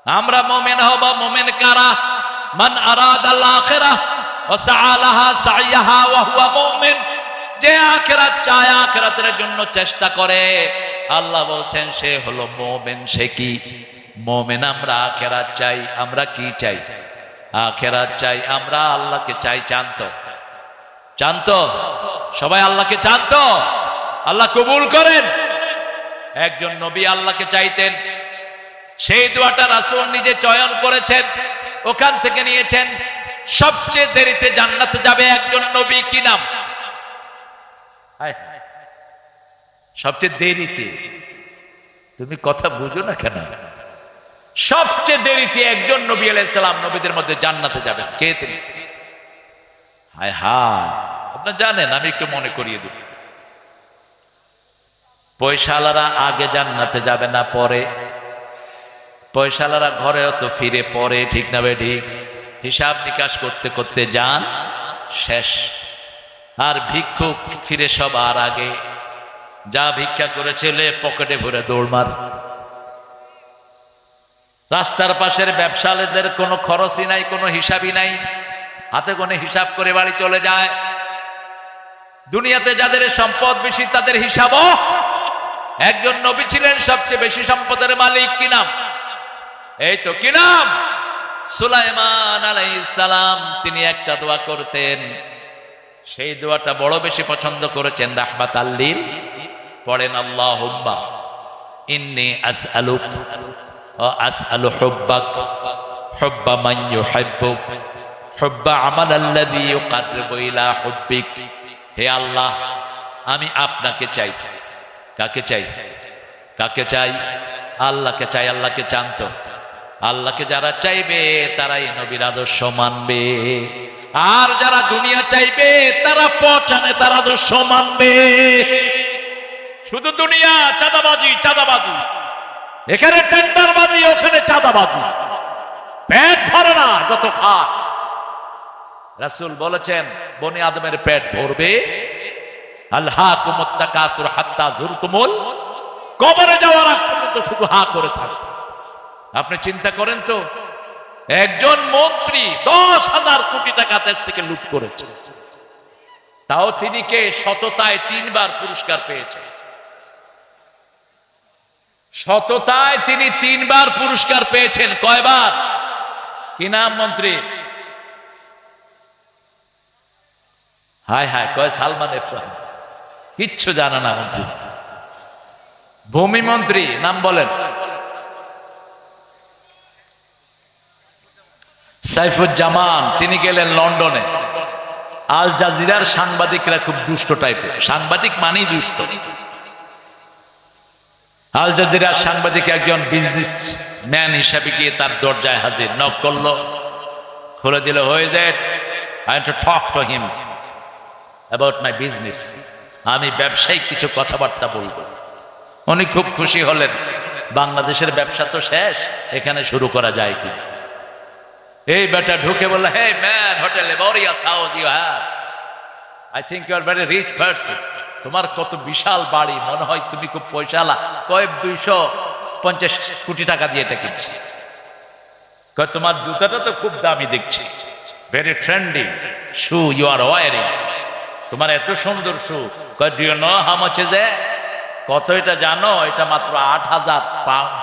আমরা মুমিন হব, মুমিন কারা? মান আরাদাল আখিরাহ ওয়া সাআলাহা সাইয়াহা ওয়া হুয়া মুমিন। যে আখিরাত চায়, আখিরাতের জন্য চেষ্টা করে, আল্লাহ বলছেন সে হলো মুমিন। সে কি মুমিন? আমরা আখিরাত চাই। আমরা কি চাই? আখিরাত চাই। আমরা আল্লাহকে চাই। চান্ত সবাই আল্লাহকে চান্ত। আল্লাহ কবুল করেন। একজন নবী আল্লাহকে চাইতেন, সেই দোয়াটা রাসূল নিজে চয়ন করেছেন, ওখান থেকে নিয়েছেন। সবচেয়ে দেরিতে জান্নাতে যাবে একজন নবী, কি নাম? সবচেয়ে দেরিতে। তুমি কথা বুঝো না কেন? সবচেয়ে দেরিতে একজন নবী আলাইহিস সালাম নবীদের মধ্যে জান্নাতে যাবেন। কে তিনি? হায় হায়, আপনারা জানেন, আমি একটু মনে করিয়ে দেব। পয়সাওয়ালারা আগে জান্নাতে যাবে না পরে? পয়সাওয়ালারা ঘরেও তো ফিরে পরে, ঠিক না বে ঠিক? হিসাব নিকাশ করতে করতে যান শেষ। আর ভিক্ষুক ফিরে সবার আগে। যা ভিক্ষা করেছিল পকেটে ভরে দৌড়মার। রাস্তার পাশের ব্যবসায়ীদের কোনো খরচই নাই, কোনো হিসাবই নাই, হাতে গোনে হিসাব করে বাড়ি চলে যায়। দুনিয়াতে যাদের সম্পদ বেশি তাদের হিসাবও। একজন নবী ছিলেন সবচেয়ে বেশি সম্পদের মালিক, কি নাম? এই তো, কি নাম? সুলাইমান আলাইহিস সালাম। তিনি একটা দোয়া করতেন, সেই দোয়াটা বড় বেশি পছন্দ করেছেন। রাহমাতাল লিল পড়েন, আল্লাহুম্মা ইন্নী আসআলুক ওয়া আসআলু হুব্বাক হুব্বা মান ইউহিব্বুক হুব্বা আমালাল্লাযী ইউকাররিবু ইলা হুব্বিক। হে আল্লাহ, আমি আপনাকে চাই। কাকে চাই? কাকে চাই? আল্লাহকে চাই। আল্লাহকে জানতো। আল্লাহকে যারা চাইবে তারাই নবীর আদর্শ মানবে, আর যারা দুনিয়া চাইবে তারা পচানে তার আদর্শ মানবে। শুধু দুনিয়া, চাঁদাবাজি, চাঁদাবাজি, এখানে টেন্ডারবাজি, ওখানে চাঁদাবাজি, পেট ভরে না যত খায়। রাসূল বলেছেন বনি আদমের পেট ভরবে আলহাকুমুত তাকাসুর হাত্তা যুরতুমুল, কবরে যাওয়ার আগ পর্যন্ত শুধু হা করে থাকবে। আপনি চিন্তা করেন তো, একজন মন্ত্রী 10,000 কোটি টাকা দেশ থেকে লুট করেছে, তাও তিনি কে সততায় 3বার পুরস্কার পেয়েছেন। সততায় তিনি 3বার পুরস্কার পেয়েছেন। কয়বার? কি নাম মন্ত্রী? হায় হায়, কয় সালমান এফ রহমান। কিচ্ছু জানে না মন্ত্রী। ভূমি মন্ত্রী নাম বলেন? সাইফুজ্জামান। তিনি গেলেন লন্ডনে। আল জাজিরার সাংবাদিকরা খুব দুষ্ট টাইপের, সাংবাদিক মানেই দুষ্ট। আল জাজিরার সাংবাদিক একজন বিজনেস ম্যান হিসাবে গিয়ে তার দরজায় হাজির, নক করলো, খুলে দিল, হয়ে যায় I want to talk to him about my business. আমি ব্যবসায়িক কিছু কথাবার্তা বলবো। উনি খুব খুশি হলেন, বাংলাদেশের ব্যবসা তো শেষ, এখানে শুরু করা যায় কি। এই বেটা ঢুকে বলল, hey man, hotel laborious house you have, I think you are very rich person. তোমার কত বিশাল বাড়ি, মনে হয় তুমি খুব পয়সালা। কয়েক 250 কোটি টাকা দিয়ে এটা কিনছি। কয় তোমার জুতাটা তো খুব দামি দেখছি, very trendy shoe you are wearing, তোমার এত সুন্দর শু। কয় do you know how much is it? কত এটা জানো? এটা মাত্র 8,000 পাউন্ড,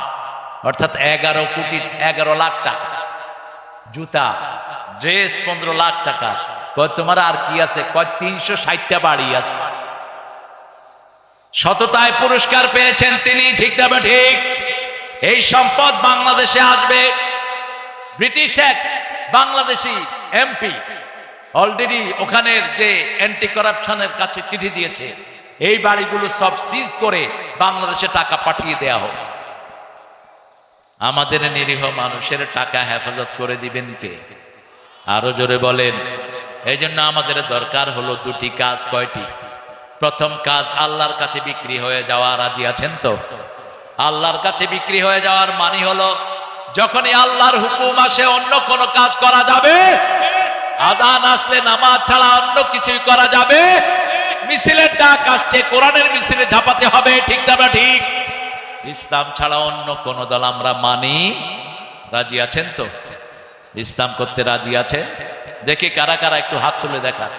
অর্থাৎ 11 লাখ টাকা। জুতা, ড্রেস 15 লাখ টাকা। কয় তোমার আর কি আছে? কয় 360টা বাড়ি আছে। সততায় পুরস্কার পেয়েছেন তিনি, ঠিক না ঠিক? এই সম্পদ বাংলাদেশে আসবে। ব্রিটিশ এক বাংলাদেশি এমপি অলরেডি ওখানের যে অ্যান্টি কারাপশনের কাছে চিঠি দিয়েছে, এই বাড়িগুলো সব সিজ করে বাংলাদেশে টাকা পাঠিয়ে দেয়া হোক। আমাদের নিরীহ মানুষের টাকা হেফাজত করে দিবেন কে? আরো জোরে বলেন। এই জন্য আমাদের দরকার হলো দুটি কাজ। কয়টি? প্রথম কাজ, আল্লাহর কাছে বিক্রি হয়ে যাওয়া। রাজি আছেন তো? আল্লাহর কাছে বিক্রি হয়ে যাওয়ার মানে হলো যখনই আল্লাহর হুকুম আসে অন্য কোন কাজ করা যাবে, আযান আসলে নামাজ ছাড়া অন্য কিছুই করা যাবে, মিছিলের ডাক আসছে কোরআনের মিছিলে ঝাঁপাতে হবে, ঠিক না ঠিক? ইসলাম ছাড়া অন্য কোন দল আমরা মানি। রাজি আছেন তো? ইসলাম করতে রাজি আছে? দেখি কারা কারা, একটু হাত তুলে দেখান।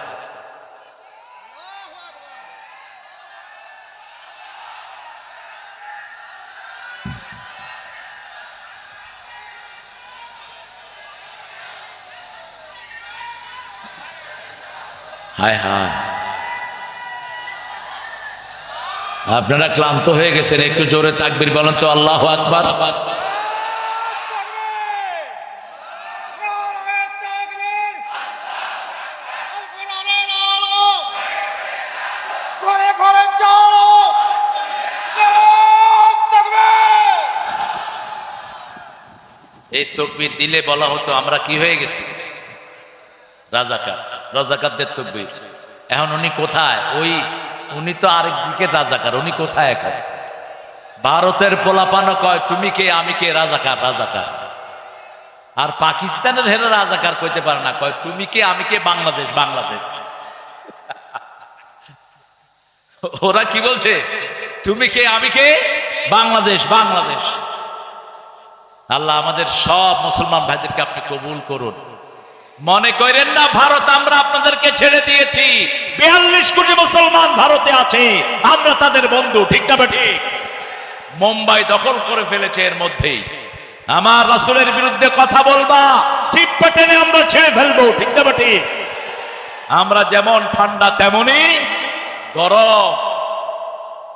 হায় হায়, আপনারা ক্লান্ত হয়ে গেছেন, একটু জোরে তাকবীর বলেন তো, আল্লাহু আকবার। এই তাকবীর দিলে বলা হতো আমরা কি হয়ে গেছি? রাজাকার। রাজাকারদের তাকবীর। এখন উনি কোথায়? উনি তো আরেক দিকে রাজাকার, উনি কোথায় এখন? ভারতের পোলাপানো কয় তুমি কে আমি কে, রাজাকার রাজাকার। আর পাকিস্তানের হেরে রাজাকার কইতে পারে না, কয় তুমি কে আমি কে, বাংলাদেশ বাংলাদেশ। ওরা কি বলছে? তুমি কে আমি কে, বাংলাদেশ বাংলাদেশ। আল্লাহ আমাদের সব মুসলমান ভাইদেরকে আপনি কবুল করুন। মনে করেন না ভারত আমরা আপনাদেরকে ছেড়ে দিয়েছি। 42 কোটি মুসলমান ভারতে আছে, আমরা তাদের বন্ধু, ঠিক না ঠিক? মুম্বাই দখল করে ফেলেছে, এর মধ্যেই আমার রাসূলের বিরুদ্ধে কথা বলবা, ঠিক পেটেনে আমরা ছেড়ে ফেলবো, ঠিক না ঠিক? আমরা যেমন ঠান্ডা তেমনি গরম।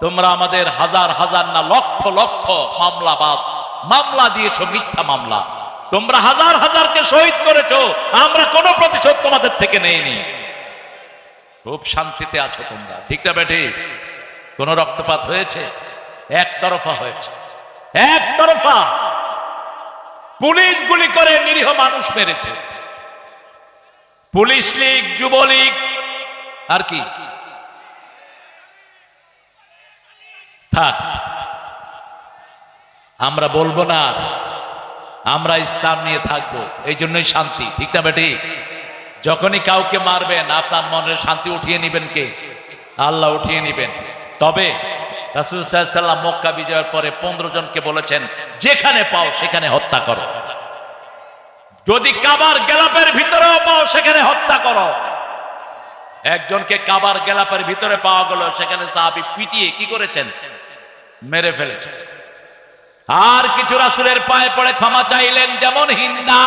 তোমরা আমাদের হাজার হাজার না লক্ষ লক্ষ মামলা দিয়েছো, মিথ্যা মামলা। তোমরা হাজার হাজারকে শহীদ করেছো, আমরা কোনো প্রতিশোধ তোমাদের থেকে নেইনি। খুব শান্তিতে আছো তোমরা, ঠিক না ঠিক? কোন রক্তপাত হয়েছে? একতরফা হয়েছে, একতরফা। পুলিশ গুলি করে নিরীহ মানুষ মেরেছে। পুলিশ লীগ, যুবলীগ, আর কি থাক, আমরা বলবো না। আমরা ইসলাম নিয়ে থাকবো, এই জন্যই শান্তি, ঠিক না বেটি? যখনই কাউকে মারবেন আপনার মনের শান্তি উঠিয়ে নেবেন কে? আল্লাহ উঠিয়ে নেবেন। তবে রাসূল সাল্লাল্লাহু আলাইহি ওয়াসাল্লাম মক্কা বিজয়ের পরে 15 জনকে বলেছেন যেখানে পাও সেখানে হত্যা করো, যদি কাবার গেলাপের ভিতরেও পাও সেখানে হত্যা করো। একজনকে কাবার গেলাপের ভিতরে পাওয়া গেল, সেখানে সাহাবী পিটিয়ে কি করেছেন? মেরে ফেলেছেন। আর কিছু রাসূলের পায়ে পড়ে ক্ষমা চাইলেন, যেমন হিন্দা।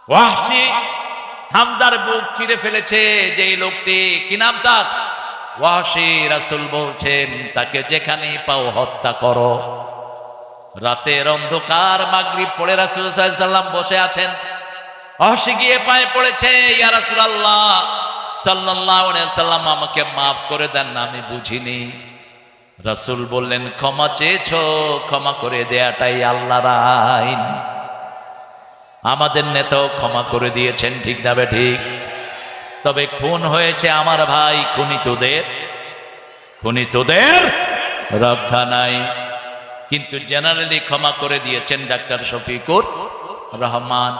ওয়াহশী হামজার বুক চিরে ফেলেছে যে লোকটি, কি নাম তার? ওয়াহশী। রাসূল বলছেন তাকে যেখানেই পাও হত্যা করো। রাতের অন্ধকার, মাগরিব পড়ে রাসূল সাল্লাল্লাহু আলাইহি ওয়াসাল্লাম বসে আছেন। ওয়াহশী গিয়ে পায়ে পড়েছে, ইয়া রাসূলুল্লাহ সাল্লাল্লাহু আলাইহি ওয়াসাল্লাম আমাকে মাফ করে দেন, আমি বুঝিনি। রাসূল বললেন ক্ষমা চেয়েছো, ক্ষমা করে দেয়াটাই আল্লাহর আইন। আমাদের নেতাও ক্ষমা করে দিয়েছেন, ঠিক না বে ঠিক? তবে খুন হয়েছে আমার ভাই, খুনিতদের রক্ষা নাই। কিন্তু জেনারেলি ক্ষমা করে দিয়েছেন ডাক্তার শফিকুর রহমান।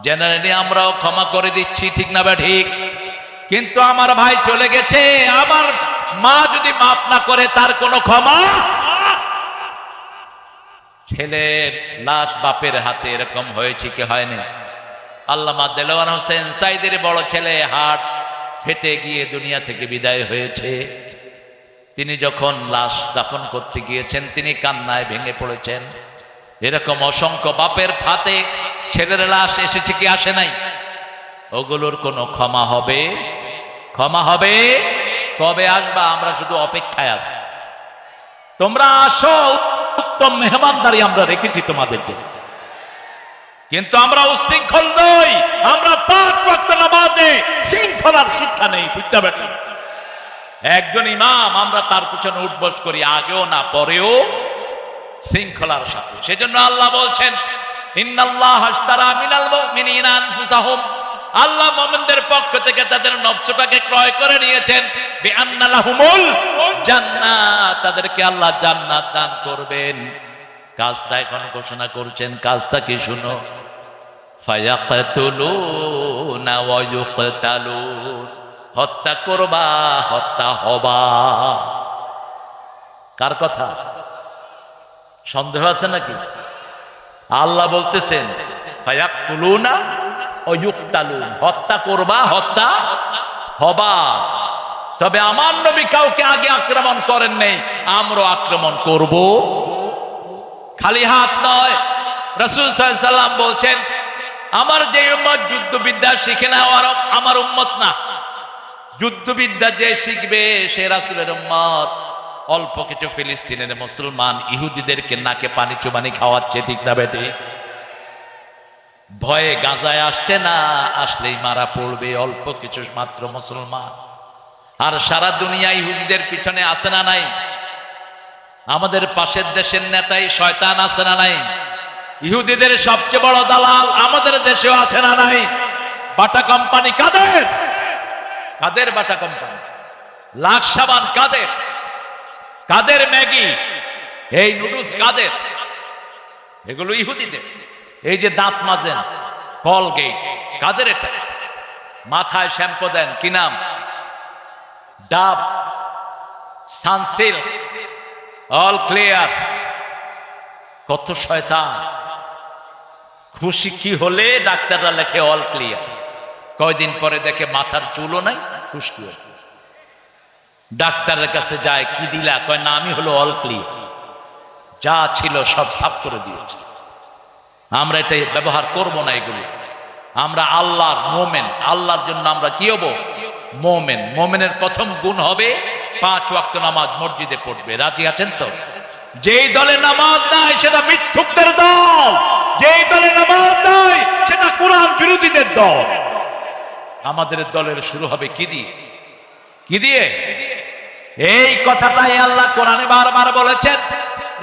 জেনারেলি আমরাও ক্ষমা করে দিচ্ছি, ঠিক না বে ঠিক? কিন্তু আমার ভাই চলে গেছে, আমার মা যদি মাফ না করে তার কোনো ক্ষমা। ছেলের লাশ বাপের হাতে, এরকম হয়েছে কি হয়নি? আল্লামা দেলোয়ার হোসেন সাইদের বড় ছেলে হার্ট ফেটে গিয়ে দুনিয়া থেকে বিদায় হয়েছে। তিনি যখন লাশ দাফন করতে গিয়েছেন তিনি কান্নায় ভেঙে পড়েছেন। এরকম অসংখ্য বাপের হাতে ছেলের লাশ এসেছে কি আসে নাই? ওগুলোর কোনো ক্ষমা হবে? ক্ষমা হবে? কবে আসবা? আমরা শুধু অপেক্ষায় আছি। তোমরা আসো, উত্তম মেহমানদারি আমরা রেখেছি তোমাদেরকে। কিন্তু আমরা উশৃঙ্খল নই, আমরা 5 ওয়াক্ত নামাজে শৃঙ্খলার শিক্ষা নেই, বুঝতে পারছেন? একজন ইমাম, আমরা তার পিছনে উঠবস করি, আগেও না পরেও শৃঙ্খলার সাথে। সেজন্য আল্লাহ বলছেন ইন্নাল্লাহ আশতারা মিনাল মুমিনিনা আনফুসাহুম, আল্লাহ মুমিনদের পক্ষ থেকে তাদের নফসটাকে ক্রয় করে নিয়েছেন। বিআন্না লাহুমুল জান্নাত, তাদেরকে আল্লাহ জান্নাত দান করবেন। কাজটা এখন ঘোষণা করছেন, কাজটা কি শুনো? ফায়াকতুলুনা ওয়া ইউকতালুন, হত্যা করবা, হত্যা হবা। কার কথা? সন্দেহ আছে নাকি? আল্লাহ বলতেছেন ফায়াকতুলুনা ওয়া ইউকতালুন, হত্যা করবা, হত্যা হবা। তবে আমার নবী কাউকে আগে আক্রমণ করেন নাই, আমরা আক্রমণ করব। খালি হাত নয়, রাসূল সাল্লাল্লাহু আলাইহি ওয়াসাল্লাম বলছেন আমার যে উম্মত যুদ্ধবিদ্যা শিখে না আমার উম্মত না। যুদ্ধবিদ্যা যে শিখবে সে রাসূলের উম্মত। অল্প কিছু ফিলিস্তিনের মুসলমান ইহুদিদেরকে নাকে পানি চুবানি খাওয়াচ্ছে, ঠিক না বেটি? ভয়ে গাজায় আসছে না, আসলেই মারা পড়বে। অল্প কিছু মাত্র মুসলমান, আর সারা দুনিয়া ইহুদিদের পিছনে আছে না নাই? আমাদের পাশের দেশের নেতাই শয়তান আছে না নাই? ইহুদিদের সবচেয়ে বড় দালাল আমাদের দেশেও আছে না নাই? বাটা কোম্পানি কাদের? কাদের বাটা কোম্পানি? লাক্স সাবান কাদের? কাদের ম্যাগি, এই নুডলস কাদের? এগুলো ইহুদিদের। এই যে দাঁত মাজেন কলগেট, কাদের এটা? মাথায় শ্যাম্পু দেন, কি নাম? ডাব, সানসিল্ক, অল ক্লিয়ার। কত শয়তান! খুশি কি হলে ডাক্তাররা লেখে অল ক্লিয়ার, কয়দিন পরে দেখে মাথার চুলও নাই, খুশকি। ডাক্তারের কাছে যায়, কি দিলা? কয় না, আমি হলো অল ক্লিয়ার, যা ছিল সব সাফ করে দিয়েছে। আমরা এটা ব্যবহার করব না এগুলো। আমরা আল্লাহর মোমেন, আল্লাহর জন্য আমরা কি হব? মোমেন। মোমেনের প্রথম গুণ হবে 5 ওয়াক্ত নামাজ মসজিদে পড়বে। রাজি আছেন তো? যেই দলে নামাজ নাই সেটা মিথ্যুকদের দল, যেই দলে নামাজ নাই সেটা কোরআন বিরোধীদের দল। আমাদের দলের শুরু হবে কি দিয়ে? কি দিয়ে? এই কথাটাই আল্লাহ কোরআনে বারবার বলেছেন।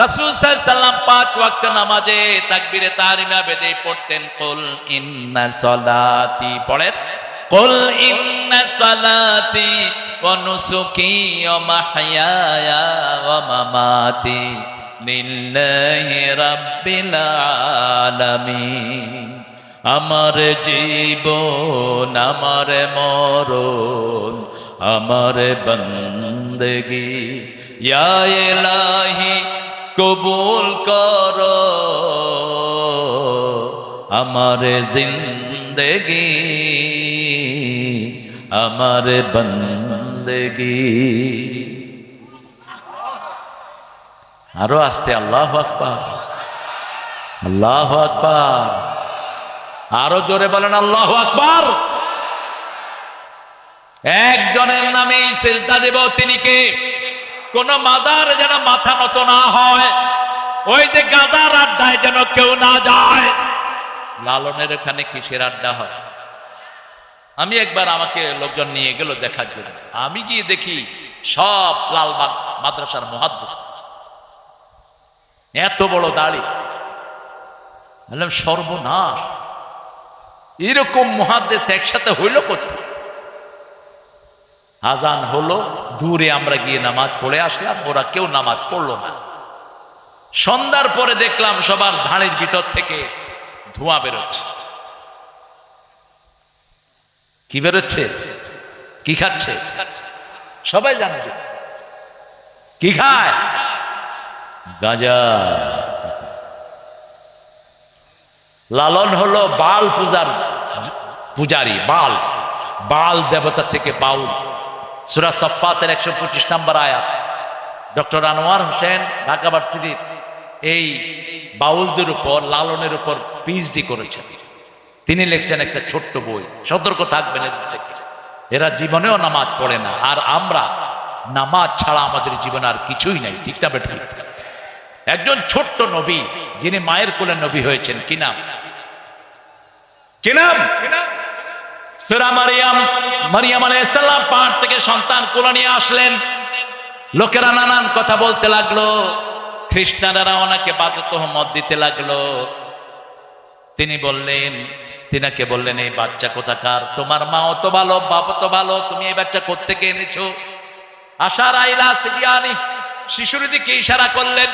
রাসূল সাল্লাল্লাহু আলাইহি ওয়াসাল্লাম 5 ওয়াক্ত নামাজে তাকবীরে তাহরিমা বেদে পড়তেন, কুল ইন্না সলাতি, পড়েন কুল ইন্না সলাতি ওয়া নুসুকি ওয়া মাহইয়ায়া ওয়া মামাতি লিল্লাহি রাব্বিল আলামিন আমার জীবন আমার মরণ আমার বন্দেগি ইয়া ইলাহি কবুল কর আমার জিন্দেগি আমার বন্দেগি। আরো আস্তে আল্লাহু আকবার, আল্লাহু আকবার, আরো জোরে বলেন আল্লাহু আকবার। একজনের নামে সিজদা দেব, তিনি কে? কোন মাজার যেন মাথা নত না হয়, ওই যে গাদার আড্ডায় যেন কেউ না যায়। লালনের ওখানে কিসের আড্ডা হয়? আমি একবার, আমাকে লোকজন নিয়ে গেল দেখার জন্য, আমি গিয়ে দেখি সব লালবাগ মাদ্রাসার মুহাদ্দিস, এত বড় দাড়ি। বললাম সর্বনাশ, এরকম মুহাদ্দিস একসাথে হইল কোথায়? আজান হলো, দূরে আমরা গিয়ে নামাজ পড়ে আসলাম, ওরা কেউ নামাজ পড়লো না। সন্ধ্যার পরে দেখলাম সবার ধানের ভিতর থেকে ধোঁয়া বেরোচ্ছে। কি বেরোচ্ছে? কি খাচ্ছে? সবাই জানে কি খায়? গাঁজা। লালন হলো বাল পূজার পূজারী, বাল, বাল দেবতা থেকে বাউল। সূরা সাফফাতের 125 নম্বর আয়াত। ডক্টর আনোয়ার হোসেন ঢাকা ভার্সিটির এই বাউলদের উপর, লালনের উপর পিএইচডি করেছেন। তিনি লিখছেন একটা ছোট্ট বই, সতর্ক থাকবেন এর থেকে। এরা জীবনেও নামাজ পড়ে না, আর আমরা নামাজ ছাড়া আমাদের জীবনে আর কিছুই নাই, ঠিক না বেঠিক? একজন ছোট্ট নবী, যিনি মায়ের কোলে নবী হয়েছেন, কি নাম? কি নাম? সূরা মারিয়াম। মারিয়াম আলাইহিস সালাম পাহাড় থেকে সন্তান কোলে নিয়ে আসলেন। লোকেরা নানান কথা বলতে লাগলো, খ্রিস্টানেরা ওনাকে বাজে তোহমত দিতে লাগলো। তিনি বললেন, তিনাকে বললেন, এই বাচ্চা কোথাকার? তোমার মাও তো ভালো, বাপ তো ভালো, তুমি এই বাচ্চা কোত্থেকে এনেছো? আশারা ইলা সিবিয়ানি, শিশুর দিকে ইশারা করলেন।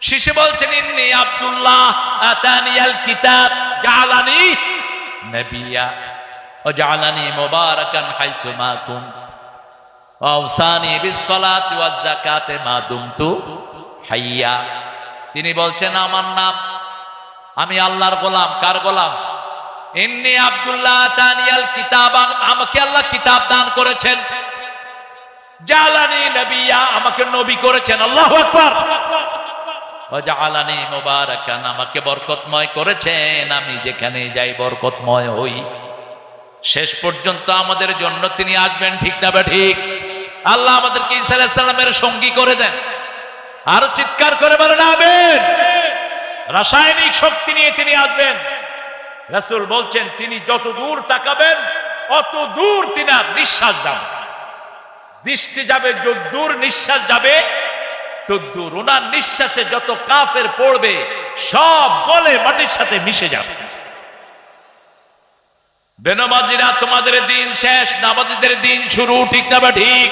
শিশু বলছেন, ইন্নী আব্দুল্লাহ আতানিয়াল কিতাব জাআলানি নবিয়্যা ওয়া জাআলানি মুবারাকান হাইসু মা কুনতু ওয়া আওসানি বিস-সালাতি ওয়াজ-যাকাতি মা দুমতু হাইয়্যা। তিনি বলছেন, আমার নাম, আমি আল্লাহর গোলাম। কার গোলাম? ইন্নী আব্দুল্লাহ আতানিয়াল কিতাব, আমাকে আল্লাহ কিতাব দান করেছেন। জাআলানি নবিয়্যা, আমাকে নবী করেছেন। আল্লাহু আকবার। ওয়াজআলানি মুবারাকান, আমাকে বরকতময় করেছেন, আমি যেখানে যাই বরকতময় হই। শেষ পর্যন্ত আমাদের জন্য তিনি আসবেন, ঠিক না ঠিক? আল্লাহ আমাদেরকে ঈসা আলাইহিস সালামের সঙ্গী করে দেন। আর চিৎকার করে বলেন আমিন। রাসায়নিক শক্তি নিয়ে তিনি আসবেন। রাসূল বলছেন, তিনি যত দূর তাকাবেন অত দূর তিনার নিঃশ্বাস যাবে, দৃষ্টি যাবে যত দূর, নিঃশ্বাস যাবে তত দূর। ওনার নিঃশ্বাসে যত কাফের পড়বে সব গলে মাটির সাথে মিশে যাবে। বেনামাজিরা, তোমাদের দিন শেষ, নামাজিদের দিন শুরু, ঠিক না ঠিক?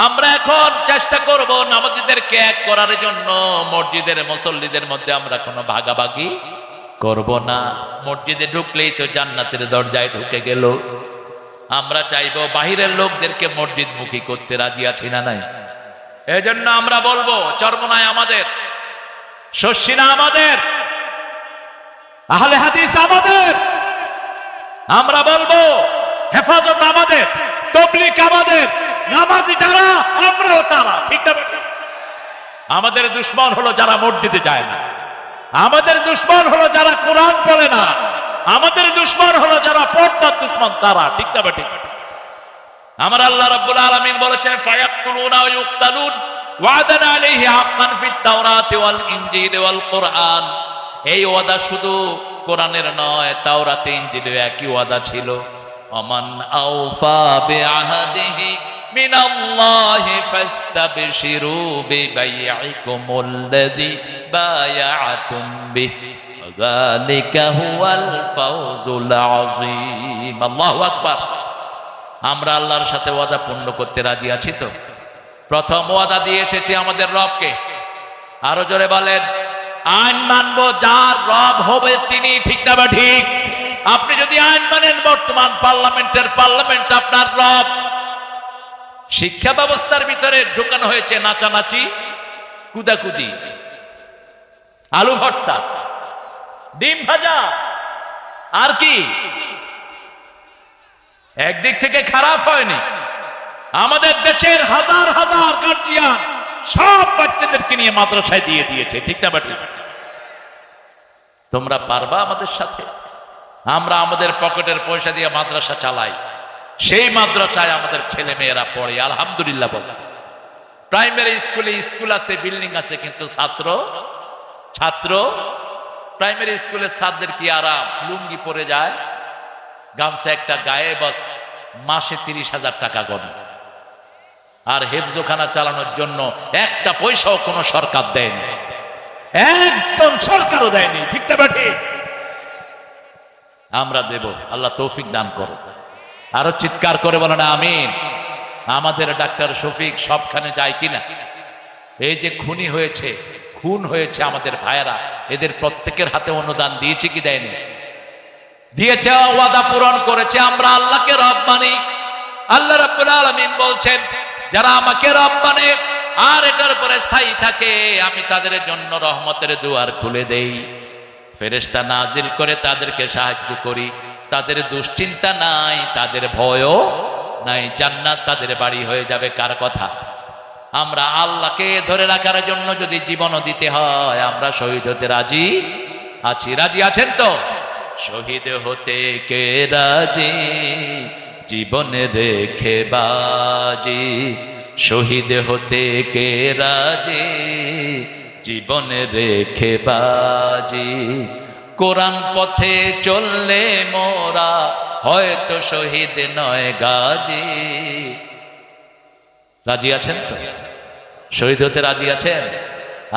আমরা এখন চেষ্টা করব নামাজিদেরকে এক করার জন্য। মসজিদের মুসল্লিদের মধ্যে আমরা কোনো ভাগাভাগি করব না। মসজিদে ঢুকলেই তো জান্নাতের দরজায় ঢুকে গেল। আমরা চাইবো বাহিরের লোকদেরকে মসজিদ মুখী করতে, রাজি আছি না নাই? এজন্য আমরা বলবো, চরমনায় আমাদের, শস্যিনা আমাদের, আহলে হাদিস আমাদের। আমরা বলবো হেফাজত আমাদের, তাবলীগ আমাদের, নামাজি যারা আমরাও তারা, ঠিক না? আমাদের দুশমন হলো যারা মসজিদে যায় না, আমাদের দুশমন হলো যারা কোরআন পড়ে না, আমাদের দুশমন হলো যারা পর্দার দুশমন, তারা, ঠিক না ঠিক? আমার আল্লাহ রাব্বুল আলামিন বলেছেন, ফায়াকতুলুনা ওয়া ইউকতালুন ওয়াদান আলাইহি হাক্কান ফিত তাওরাতি ওয়াল ইনজিল ওয়াল কুরআন। এই ওয়াদা শুধু কোরআনের নয়, তাওরাতে ইনজিলে একই ওয়াদা ছিল। ওমান আওফা বিআহদিহি মিনাল্লাহি ফাস্তাবশিরু বিবাইইকুমুল্লাযী বায়াআতুম বিহি যালিকা হুয়াল ফাওজুল আযীম। আল্লাহু আকবার। আমরা আল্লাহর সাথে ওয়াদা পূর্ণ করতে রাজি আছি তো? প্রথম ওয়াদা দিয়ে এসেছি আমাদের রবকে। আরো জোরে বলেন, আইন মানবো, যার রব হবে তিনি, ঠিক না বা ঠিক? আপনি যদি আইন মানেন, বর্তমান পার্লামেন্ট আপনার রব। শিক্ষা ব্যবস্থার ভিতরে ঢোকানো হয়েছে নাচানাচি, কুদাকুদি, আলু ভর্তা, ডিম ভাজা, আর কি? একদিক থেকে খারাপ হয়নি। আমাদের দেশের হাজার হাজার গার্জিয়ান সব বাচ্চাদেরকে নিয়ে মাদ্রাসায় দিয়ে দিয়েছে, ঠিক না বা ঠিক? তোমরা পারবা আমাদের সাথে? আমরা আমাদের পকেটের পয়সা দিয়ে মাদ্রাসা চালাই, সেই মাদ্রাসায় আমাদের ছেলে মেয়েরা পড়ে, আলহামদুলিল্লাহ বলে। প্রাইমারি স্কুল আছে, বিল্ডিং আছে, কিন্তু ছাত্র প্রাইমারি স্কুলের ছাত্রদের কি আরাম, লুঙ্গি পরে যায়, গামছা একটা গায়ে, বাস মাসে 30,000 টাকা গনে। আর হেফজোখানা চালানোর জন্য একটা পয়সাও কোনো সরকার দেয়নি, একদম সরকারও দেয়নি, ঠিক না ঠিক? আমরা দেব, আল্লাহ তৌফিক দান করো। আরো চিৎকার করে বলেন আমিন। আমাদের ডাক্তার শফিক সবখানে যায় কিনা? এই যে খুন হয়েছে আমাদের ভাইয়েরা, এদের প্রত্যেকের হাতে অনুদান দিয়েছে কি দেয়নি? দিয়েছে, ওয়াদা পূরণ করেছে। আমরা আল্লাহকে রব মানি। আল্লাহ রাব্বুল আলামিন বলছেন, যারা আমাকে রব মানে আর এটার উপরে স্থায়ী থাকে, আমি তাদের জন্য রহমতের দুয়ার খুলে দেই, ফেরেশতা নাজিল করে তাদেরকে সাহায্য করি। তাদের দুশ্চিন্তা নাই, তাদের ভয়ও নাই, জান্নাত তাদের বাড়ি হয়ে যাবে। কার কথা? আমরা আল্লাহকে ধরে রাখার জন্য যদি জীবনও দিতে হয়, আমরা শহীদ হতে রাজি আছি। রাজি আছেন তো? শহীদ হতে কে রাজি, জীবন রেখে বাজি। শহীদ হতে কে রাজি, জীবন রেখে বাজি। কোরআন পথে চললে মোরা হয়তো শহীদ নয় গাজী। রাজি আছেন তো? শহীদ হতে রাজি আছেন?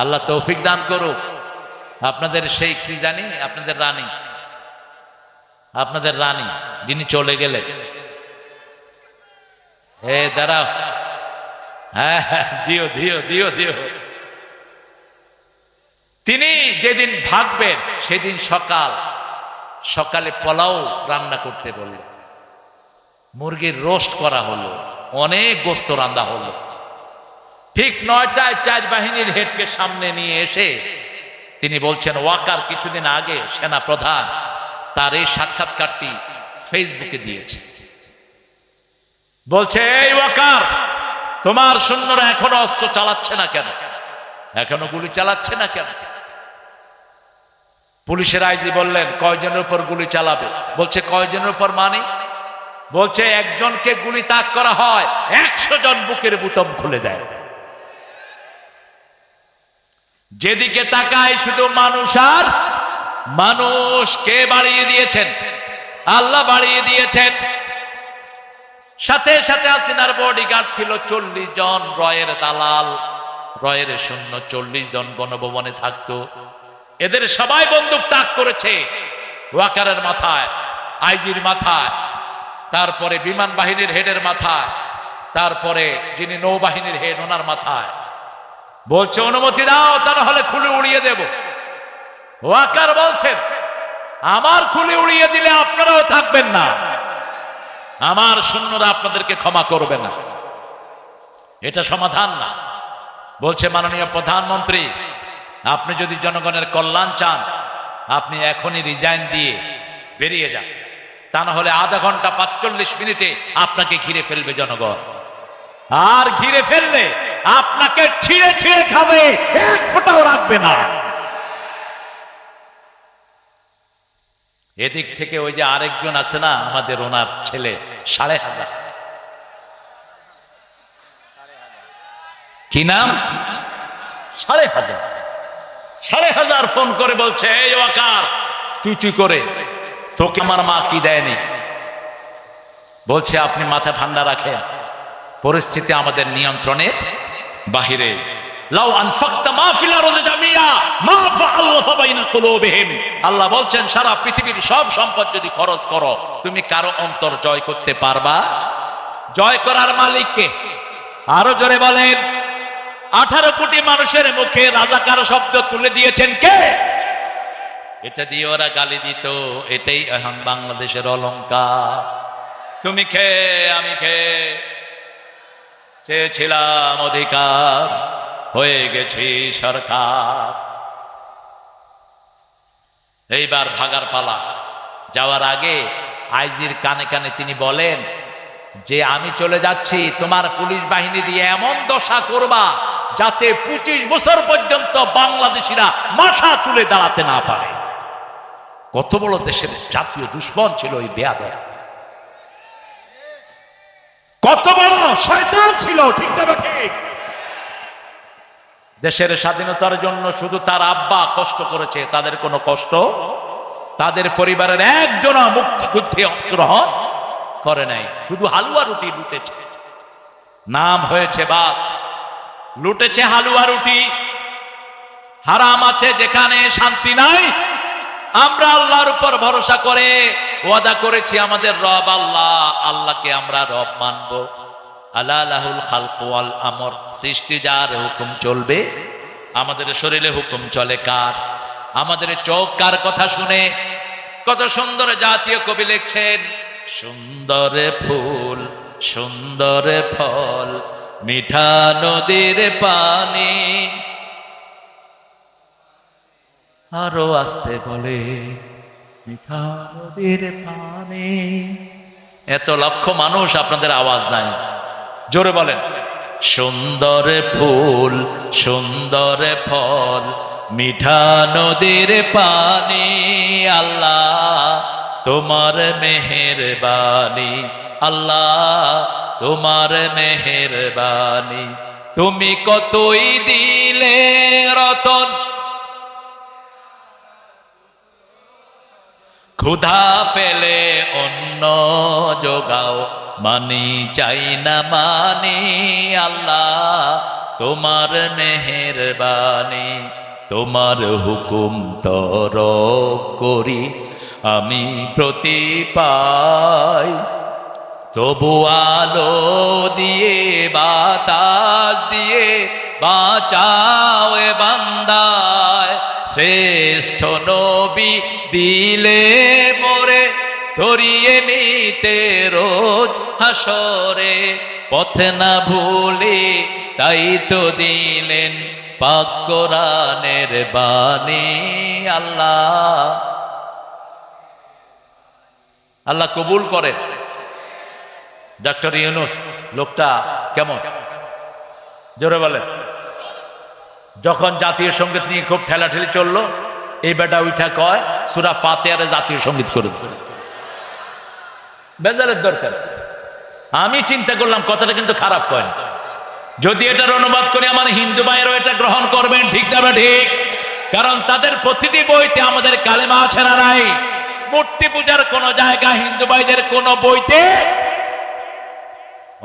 আল্লাহ তৌফিক দান করুক। আপনাদের সেই কি জানি, আপনাদের রানী যিনি চলে গেলেন, দাঁড়াও, হ্যাঁ দিও দিও দিও দিও। তিনি যেদিন ভাগবেন সেদিন সকালে পোলাও রান্না করতে বললেন, মুরগির রোস্ট করা হলো, অনেক গোস্ত রান্না হলো। ঠিক 9টায় 4 বাহিনীর হেডকে সামনে নিয়ে এসে তিনি বলছেন, ওয়াকার কিছুদিন আগে সেনা প্রধান তার এই সাক্ষাৎকারটি ফেসবুকে দিয়েছে। বলছে, এই ওয়াকার, তোমার সৈন্যরা এখনো অস্ত্র চালাচ্ছে না কেন? এখনো গুলি চালাচ্ছে না কেন? পুলিশের আইজি বললেন, কয়জনের উপর গুলি চালাবে? বলছে, কয়জনের উপর মানে? বলছে, একজনকে গুলি তাক করা হয়, 100 জন বুকের বুতাম খুলে দেয়। যেদিকে তাকায় শুধু মানুষ আর মানুষ। কে বাড়িয়ে দিয়েছেন? আল্লাহ বাড়িয়ে দিয়েছেন। সাথে সাথে হাসিনার বডিগার্ড ছিল 40 জন, রয়ের দালাল, রয়ের সৈন্য 40 জন গণভবনে থাকতো। এদের সবাই বন্দুক তাক করেছে ওয়াকারের মাথায়, আইজির মাথায়, তারপরে বিমান বাহিনীর হেডের মাথায়, তারপরে যিনি নৌবাহিনীর হেড ওনার মাথায়। বলছে, অনুমতি দাও, তা না হলে খুলে উড়িয়ে দেব। ওয়াকার বলছেন, আমার খুলে উড়িয়ে দিলে আপনারাও থাকবেন না, আমার সৈন্যরা আপনাদেরকে ক্ষমা করবে না। এটা সমাধান না। বলছে, মাননীয় প্রধানমন্ত্রী, আপনি যদি জনগণের কল্যাণ চান, আপনি এখনই রিজাইন দিয়ে বেরিয়ে যান, তা না হলে আধা ঘন্টা 45 মিনিটে আপনাকে ঘিরে ফেলবে জনগণ। আর ঘিরে ফেললে আপনাকে ছিঁড়ে ছিঁড়ে খাবে, এক ফোঁটাও রাখবে না। এদিক থেকে ওই যে আরেকজন আছে না, আমাদের ওনার ছেলে, 5,500, কি নাম? 5,500 ফোন করে বলছে, এই ওয়াকার, তুই করে তোকে আমার মা কি দেয়নি? বলছে, আপনি মাথা ঠান্ডা রাখেন, পরিস্থিতি আমাদের নিয়ন্ত্রণের বাহিরে। লাউ আনফাকতা মা ফিল আরদি জামিয়া মা ফাআলু ফাবাইনা কুলুবিহিম। আল্লাহ বলছেন, সারা পৃথিবীর সব সম্পদ যদি খরচ করো, তুমি কারো অন্তর জয় করতে পারবা? জয় করার মালিক কে? আরো জোরে বলেন। 18 কোটি মানুষের মুখে রাজাকার শব্দ তুলে দিয়েছেন কে? এটা দিয়ে ওরা গালি দিত, এটাই এখন বাংলাদেশের অলংকার। তুমি খেয়ে আমি খেয়ে চেয়েছিলাম অধিকার, হয়ে গেছি সরকার। এইবার ভাগার পালা। যাওয়ার আগে আইজির কানে কানে তিনি বলেন যে আমি চলে যাচ্ছি, তোমার পুলিশ বাহিনী দিয়ে এমন দশা করবা যাতে 25 বছর পর্যন্ত বাংলাদেশিরা মাথা তুলে দাঁড়াতে না পারে। কত বড় দেশের জাতীয় দুশ্মন ছিল ওই বেয়াদব, কত বড় শয়তান ছিল, ঠিক না ঠিক? দেশের স্বাধীনতার জন্য শুধু তার আব্বা কষ্ট করেছে, তাদের কোনো কষ্ট তাদের পরিবারের একজনও মুক্তিযুদ্ধে অংশগ্রহণ করে নাই, শুধু হালুয়া রুটি লুটেছে। নাম হয়েছে বাস, লুটেছে হালুয়া রুটি। হারাম আছে যেখানে শান্তি নাই। আমরা আল্লাহর উপর ভরসা করে ওয়াদা করেছি আমাদের রব আল্লাহ, আল্লাহকে আমরা রব মানব। আলা লাহুল খালকু ওয়াল আমর, সৃষ্টি যার হুকুম চলবে। আমাদের শরীরে হুকুম চলে কার? আমাদের চোখ কার কথা শুনে? কত সুন্দর জাতীয় কবি লিখছেন, সুন্দর ফুল সুন্দর ফল মিঠা নদীর পানি। আরো আসতে বলে মিঠা নদীর পানি। এত লক্ষ মানুষ, আপনাদের আওয়াজ নাই, জোরে বলেন। সুন্দর ফুল সুন্দর ফল মিঠা নদীর পানি, আল্লাহ তোমার মেহেরবানি, আল্লাহ তোমার মেহেরবানি। তুমি কতই দিলে রতন, ক্ষুধা পেলে অন্ন যোগাও, মানি চাই না মানি, আল্লাহ তোমার মেহেরবানি। তোমার হুকুম তরক করি আমি প্রতি পাই, তবু আলো দিয়ে বাতাস দিয়ে বাঁচাও এ বান্দায়। শ্রেষ্ঠ নবী দিলে মোরে ধরিয়ে নিতে রোজ হাসরে, পথ না ভুলে তাই তো দিলেন পাক কোরআনের বাণী। আল্লাহ আল্লাহ কবুল করে। ডক্টর ইউনূস লোকটা কেমন, জোরে বলেন। যখন জাতীয় সঙ্গীত নিয়ে খুব ঠেলাঠেলি চললো, এই বেটা উঠা কয় সূরা ফাতিহার জাতীয় সঙ্গীত করে। বেজারের দরকার। আমি চিন্তা করলাম কথাটা কিন্তু খারাপ কয় না। যদি এটার অনুবাদ করে আমার হিন্দু ভাইয়েরও এটা গ্রহণ করবেন, ঠিক না ঠিক? কারণ তাদের প্রতিটি বইতে আমাদের কালেমা আছে না নাই? মূর্তি পূজার কোন জায়গা হিন্দু ভাইদের কোন বইতে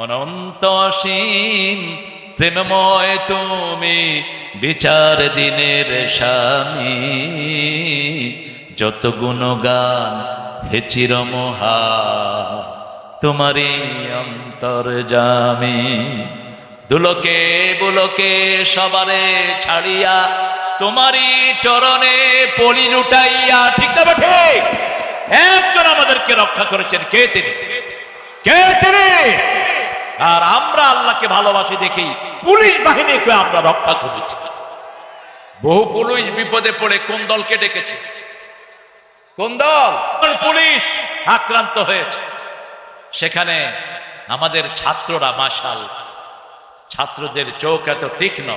অনন্ত অসীম প্রেমময় তুমি বিচার দিনের স্বামী, যত গুণগান হে চিরমহা তোমারই অন্তর্যামী। দুলকে বুলকে সবারে ছাড়িয়া তোমারই চরণে পলি লুটাইয়া, ঠিক না ঠিক? একজন আমাদেরকে রক্ষা করেছেন, কে তিনি? কে তিনি? আর আমরা আল্লাহকে ভালোবাসি দেখি পুলিশ বাহিনীকে আমরা রক্ষা করেছি। বহু পুলিশ বিপদে পড়ে কোন দলকে ডেকেছে? কোন দল? পুলিশ আক্রান্ত হয়েছে, সেখানে আমাদের ছাত্ররা, মাশাআল্লাহ, ছাত্রদের চোখ এত তীক্ষ্ণ,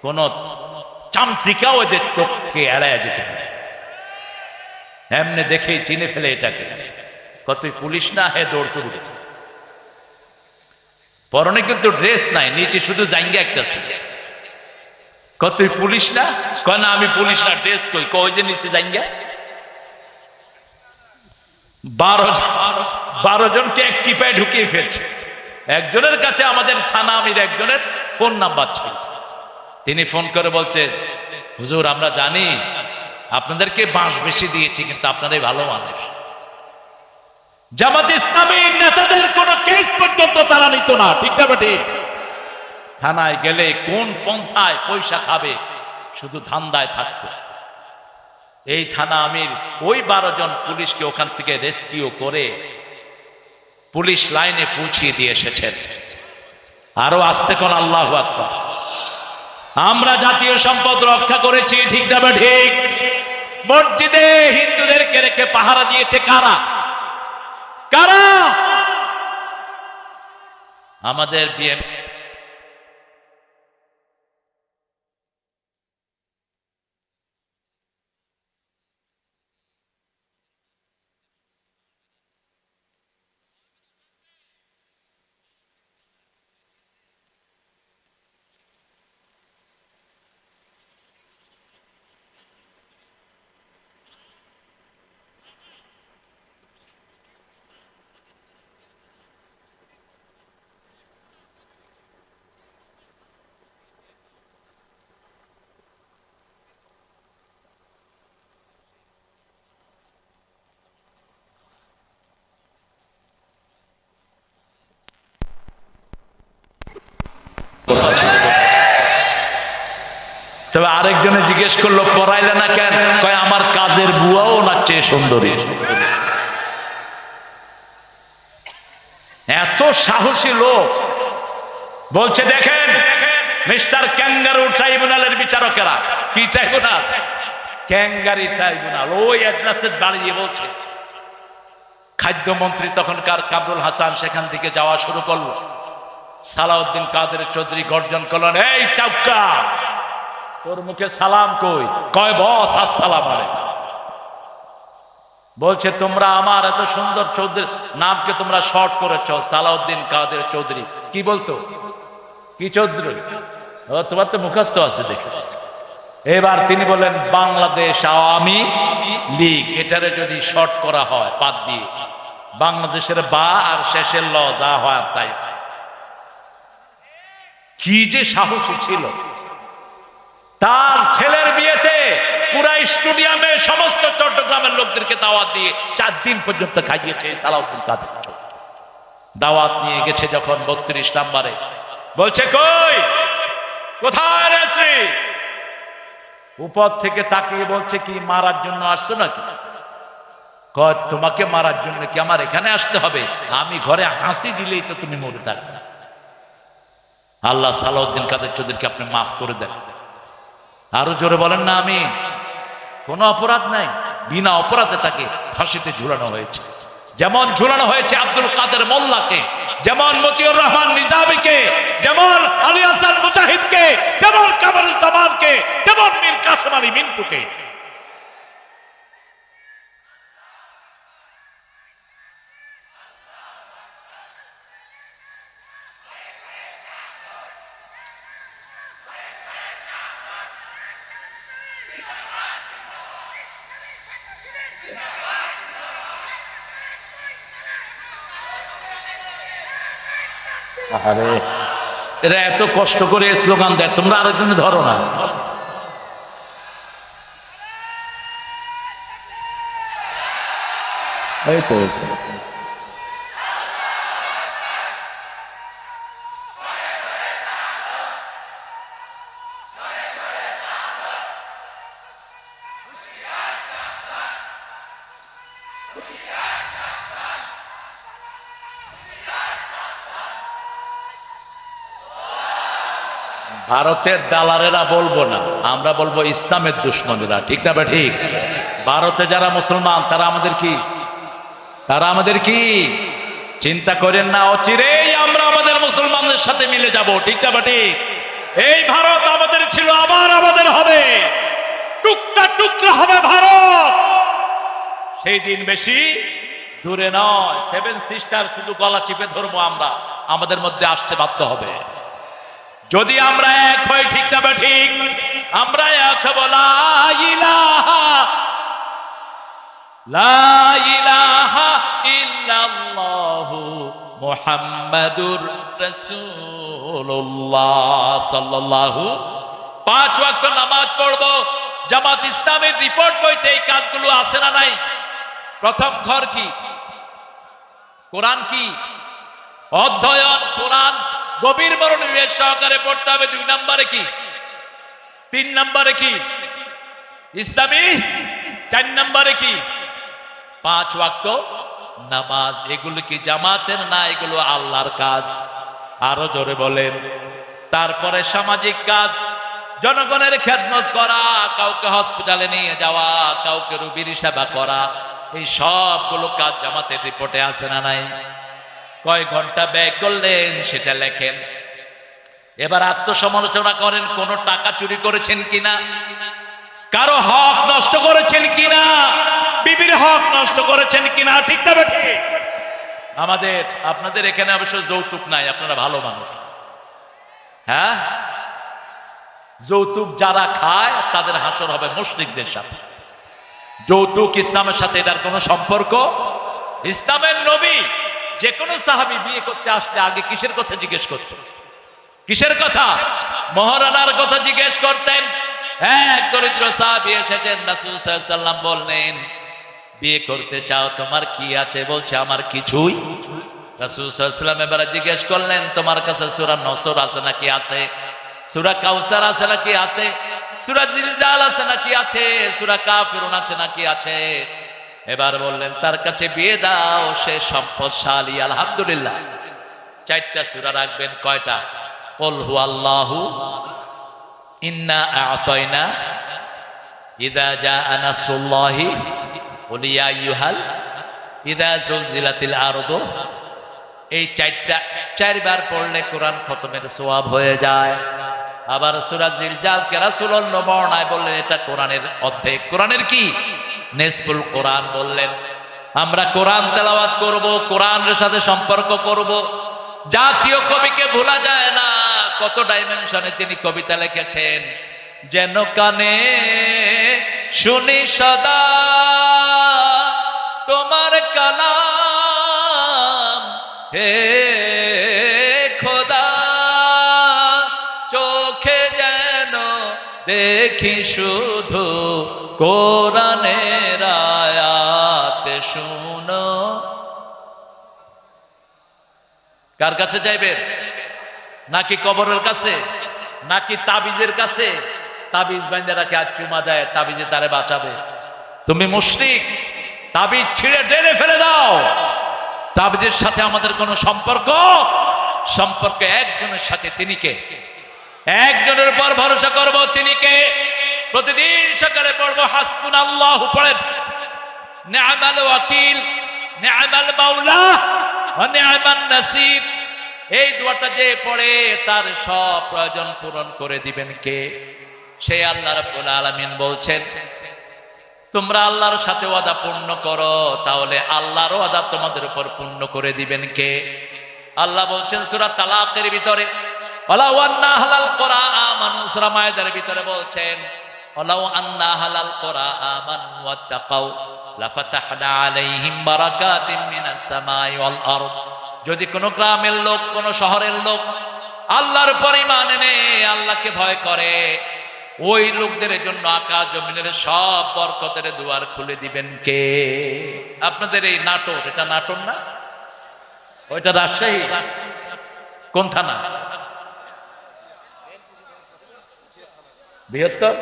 কোন চামচিকাও এদের চোখকে এড়াইয়া যেতে পারে। এমনি দেখেই চিনে ফেলে এটাকে, কতই পুলিশ না, হে দৌড় শুরু করেছে। পরনে কিন্তু ড্রেস নাই, নিচে শুধু জাঙ্গা একটা ছিল। কতই পুলিশ না, কয় না আমি পুলিশ না, ড্রেস কই, কই যে নিচে জাঙ্গা। 12 জনকে এক টিপায় ঢুকিয়ে ফেলছে। একজনের কাছে আমাদের থানা আমির একজনের ফোন নাম্বার ছিল। তিনি ফোন করে বলছে, হুজুর আমরা জানি আপনাদেরকে বাঁশ বেশি দিয়েছি, কিন্তু আপনারাই ভালো মানুষ। জামাত ইসলামীর নেতাদের কোন কেস পর্যন্ত তারা নিত না, ঠিক না ঠিক? থানায় গেলে কোন পন্থায় পয়সা খাবে শুধু ধান্দায় থাকতো। এই থানা আমির ওই 12 জন পুলিশকে ওখান থেকে রেস্কিউ করে পুলিশ লাইনে পৌঁছিয়ে দিয়ে এসেছেন। আরো আসতে কোন আল্লাহু আকবার। আমরা জাতীয় সম্পদ রক্ষা করেছি, ঠিক না ঠিক? মসজিদে হিন্দুদেরকে রেখে পাহারা দিয়েছে কারা? কারা? আমাদের বিএনপি। তবে আরেকজনে জিজ্ঞেস করলো পড়াইলে না কেন? কয় আমার কাজের বুয়াও না চেয়ে সুন্দরী। এত সাহসী লোক বলছে, দেখেন মিস্টার ক্যাঙ্গারু ট্রাইব্যুনালের বিচারকেরা, কি ট্রাইব্যুনাল? ক্যাঙ্গারি ট্রাইব্যুনাল। ওই অ্যাড্রেসে দাঁড়িয়ে বলছে। খাদ্যমন্ত্রী তখনকার কামরুল হাসান সেখান থেকে যাওয়া শুরু করলো। সালাউদ্দিন কাদের চৌধুরী গর্জন করলেন, এই টাউকা, তোর মুখে সালাম কই? কয় বস আসসালাম আলাইকুম। বলছে তোমরা আমার এত সুন্দর চৌধুরী নামকে তোমরা শর্ট করেছ সালাউদ্দিন কাদের চৌধুরী। কি বলতো? কি চৌধুরী? তোমার তো মুখস্থ আছে দেখে। এবার তিনি বলেন বাংলাদেশ আওয়ামী লীগ। এটারে যদি শর্ট করা হয় বাদ দিয়ে বাংলাদেশের বা আর শেষের ল যা হয় তাই। কি যে সাহসী ছিল! তার ছেলের বিয়েতে পুরা স্টেডিয়ামে সমস্ত চট্টগ্রামের লোকদেরকে দাওয়াত দিয়ে 4 দিন পর্যন্ত খাইয়েছে সালাউদ্দিন কাদের। দাওয়াত নিয়ে গেছে যখন 32 নম্বরে, বলছে কই কোথায় নেত্রী? উপর থেকে তাকিয়ে বলছে, কি মারার জন্য আসছো নাকি? কয় তোমাকে মারার জন্য কি আমার এখানে আসতে হবে? আমি ঘরে হাসি দিলেই তো তুমি মরে থাকবে। আল্লাহ সালাউদ্দিন কাদের চৌধুরীকে আপনি মাফ করে দেন। আরো জোরে বলেন না আমি। কোনো অপরাধ নাই, বিনা অপরাধে তাকে ফাঁসিতে ঝুলানো হয়েছে। যেমন ঝুলানো হয়েছে আব্দুল কাদের মোল্লাকে, যেমন মতিউর রহমান নিজামীকে, যেমন আলী হাসান মুজাহিদকে, যেমন কামরুজ্জামানকে, যেমন মীর কাসেম আলী মিন্টুকে। আরে এরা এত কষ্ট করে স্লোগান দেয়, তোমরা আরেকজনে ধরো না। এই তো ভারতের দালালেরা বলবো না, আমরা বলবো ইসলামের দুশ্মনেরা, ঠিক না? ঠিক। ভারতে যারা মুসলমান তারা আমাদের কি? তারা আমাদের কি? চিন্তা করেন না, অচিরেই আমরা আমাদের মুসলমানদের সাথে মিলে যাব, ঠিক না? ঠিক। এই ভারত আমাদের ছিল, আবার আমাদের হবে, টুকরা টুকরা হবে ভারত। সেই দিন বেশি দূরে নয়। 7 সিস্টার শুধু গলা চিপে ধরবো আমরা, আমাদের মধ্যে আসতে বাধ্য হবে যদি আমরা এক হই, ঠিক না? ঠিক। আমরা এক হব, লা ইলাহা লা ইলাহা ইল্লাল্লাহু মুহাম্মাদুর রাসূলুল্লাহ সাল্লাল্লাহু। 5 ওয়াক্ত নামাজ পড়বো। জামাত ইসলামের রিপোর্ট বইতে এই কাজগুলো আছে না নাই? প্রথম ঘর কি? কোরআন কি? অধ্যয়ন কোরআন, গভীর মনোনিবেশ সহকারে পড়তে হবে। 2 নম্বরে কি, 3 নম্বরে কি ইসলামী, 4 নম্বরে কি 5 ওয়াক্ত নামাজ। এগুলো কি জামাতের না, এগুলো আল্লাহর কাজ। আরো জোরে বলেন। তারপরে সামাজিক কাজ, জনগণের খেদমত করা, কাউকে হসপিটালে নিয়ে যাওয়া, কাউকে রোগীর সেবা করা, এই সবগুলো কাজ জামাতের রিপোর্টে আছে না নাই? কয় ঘন্টা ব্যয় করলেন সেটা লেখেন। এবার আত্মসমালোচনা করেন, কোন টাকা চুরি করেছেন কিনা, কারো হক নষ্ট করেছেন কিনা, বিবির হক নষ্ট করেছেন কিনা, ঠিক না বেঠিক? আমাদের আপনাদের এখানে অবশ্য যৌতুক নাই, আপনারা ভালো মানুষ। হ্যাঁ, যৌতুক যারা খায় তাদের হাসর হবে মুশরিকদের সাথে। যৌতুক ইসলামের সাথে এটার কোনো সম্পর্ক। ইসলামের নবী যে কোনো সাহাবী বিয়ে করতে আসলে আগে কিসের কথা জিজ্ঞেস করতেন? কিসের কথা? মহারানার কথা জিজ্ঞেস করতেন। এক দরিদ্র সাহাবী এসেছেন, রাসূল সাল্লাল্লাহু আলাইহি ওয়াসাল্লাম বললেন, বিয়ে করতে চাও, তোমার কি আছে? বলছে আমার কিছুই। রাসূল সাল্লাল্লাহু আলাইহি ওয়াসাল্লাম এবারে জিজ্ঞেস করলেন, তোমার কাছে সূরা নসর আছে নাকি? আছে। সূরা কাউসার আছে নাকি? আছে। সূরা জিলজাল আছে নাকি? আছে। সূরা কাফিরুন আছে নাকি? আছে। এবার বললেন, তার কাছে বিয়ে দাও, সে সম্পদশালী। আলহামদুলিল্লাহ। 4টা সূরা রাখবেন। কয়টা? কুল হুয়াল্লাহু, ইন্না আ'তাইনা, ইযা জাআ নাসরুল্লাহি, কুল ইয়া আইয়ুহাল, ইযা জুলজিলাতিল আরদু। এই 4টা 4 বার পড়লে কোরআন খতমের সওয়াব হয়ে যায়। আবার সূরা জিলজালকে রাসূলুল্লাহ বর্ণনায় বললেন এটা কোরআনের অর্ধেক। কোরআনের কি? নিসফুল কোরআন বললেন। আমরা কোরআন তেলাওয়াত করব, কোরআনের সাথে সম্পর্ক করব। জাতীয় কবিকে ভোলা যায় না, কত ডাইমেনশনে তিনি কবিতা লিখেছেন। যেন কানে শুনি সদা তোমার কালাম, হে খোদা, চোখে যেন দেখি শুধু কোরআনের আয়াত শুনো। কার কাছে যাইবেন? নাকি কবরের কাছে, নাকি তাবিজের কাছে? তাবিজ বাইন্ধে রাখে, আর চুমা দেয়, তাবিজে তারে বাঁচাবে। তুমি মুশরিক, তাবিজ ছিঁড়ে টেনে ফেলে দাও। তাবিজের সাথে আমাদের কোনো সম্পর্ক একজনের সাথে। তিনি কে? একজনের উপর ভরসা করব। তিনি কে? প্রতিদিন সকালে পড়বো হাসবুনাল্লাহু, পড়েন, নি'মাল ওয়াকিল, নি'মাল মাওলা ওয়া নি'মান নাসির। এই দোয়াটা যে পড়ে তার সব প্রয়োজন পূরণ করে দিবেন কে? সেই আল্লাহ রাব্বুল আলামিন বলছেন, তোমরা আল্লাহর সাথে ওয়াদা পূর্ণ করো, তাহলে আল্লাহর ওয়াদা তোমাদের উপর পূর্ণ করে দিবেন কে? আল্লাহ বলছেন সূরা তালাকের ভিতরে, ওয়ালাউ আন্না আহলাল কুরআ আমানু। সূরা মায়েদার ভিতরে বলছেন, ওয়ালাউ আন্না আহলাল কুরআ আমানু ওয়াত্তাকাউ লাফাতাহনা আলাইহিম বারাকাতিম মিনাস সামাই ওয়াল আরদ। যদি কোনো গ্রামের লোক, কোনো শহরের লোক আল্লাহর উপর ঈমান এনে আল্লাহকে ভয় করে, ওই লোকদের জন্য আকাশ জমিনের সব বরকতের দুয়ার খুলে দিবেন কে? আপনাদের এই নাটোর, এটা নাটোর না, ওইটা রাজশাহী। কোন থানা? বৃহত্তর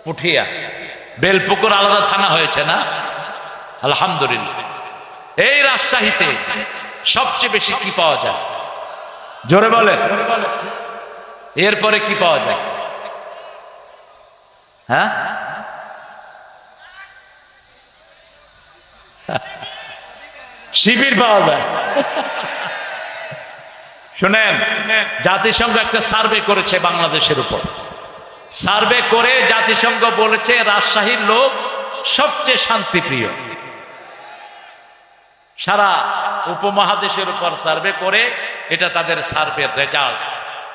পুঠিয়া, বেলপুকুর আলাদা থানা হয়েছে না? আলহামদুলিল্লাহ। এই রাজশাহীতে সবচেয়ে বেশি কি পাওয়া যায়? জোরে বলে। এরপরে কি পাওয়া যায়? হ্যাঁ, শিবির পাওয়া যায়। শুনেন, জাতিসংঘ একটা সার্ভে করেছে বাংলাদেশের উপর। সার্ভে করে জাতিসংঘ বলেছে রাজশাহীর লোক সবচেয়ে শান্তিপ্রিয়। সারা উপমহাদেশের উপর সার্ভে করে, এটা তাদের সার্ভের রেজাল্ট।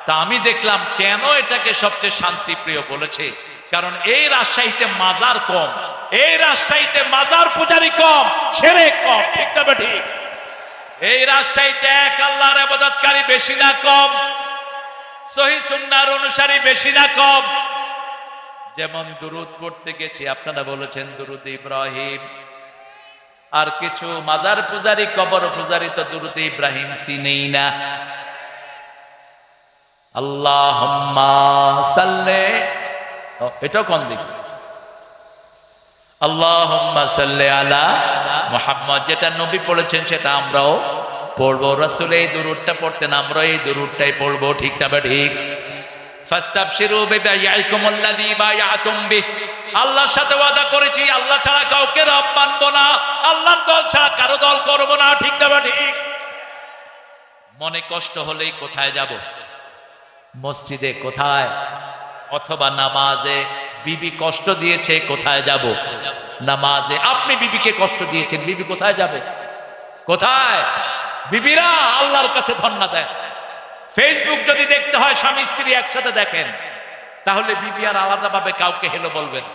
তা আমি দেখলাম কেন এটাকে সবচেয়ে শান্তিপ্রিয় বলেছে, কারণ এই রাজশাহীতে মাজার কম, এই রাজশাহীতে মাজার পূজারি কম, শিরক কম, ঠিক না ঠিক? এই রাজশাহীতে এক আল্লাহর ইবাদতকারী বেশি না কম, সহিহ সুন্নাহর অনুসারী বেশি না কম। যেমন দুরূদ পড়তে গেছি, আপনারা বলেছেন দুরূদ ইব্রাহিম, আর কিছু মাজার পূজারি, কবর পূজারি তো দুরূদ ইব্রাহিম চিনেই না। আল্লাহুম্মা সাল্লি, এটাও কোন দিক? আল্লাহুম্মা সাল্লি আলা মুহাম্মদ, যেটা নবী পড়েছেন সেটা আমরাও পড়বো। রাসূল এই দুরূদটা পড়তেন, আমরা এই দুরূদটাই পড়বো। ঠিক না বা ঠিক? ফাস্তাবশিরু বিবাইআকুমুল্লাযী বায়াতুম বিহি, আল্লাহর সাথে ওয়াদা করেছি, আল্লাহ ছাড়া কাউকে রব মানবো না, আল্লাহর দল ছাড়া কারো দল করব না। ঠিক না বা ঠিক? মনে কষ্ট হলেই কোথায় যাব? মসজিদে। কোথায়? অথবা নামাজে। বিবি কষ্ট দিয়েছে, কোথায় যাব? নামাজে। আপনি বিবিকে কষ্ট দিয়েছেন, বিবি কোথায় যাবে? কোথায়? বিবিরা আল্লাহর কাছে ধন্না দেন। ফেসবুক যদি দেখতে হয় স্বামী স্ত্রী একসাথে দেখেন, তাহলে বিবি আর আলাদাভাবে কাউকে হেলো বলবেন,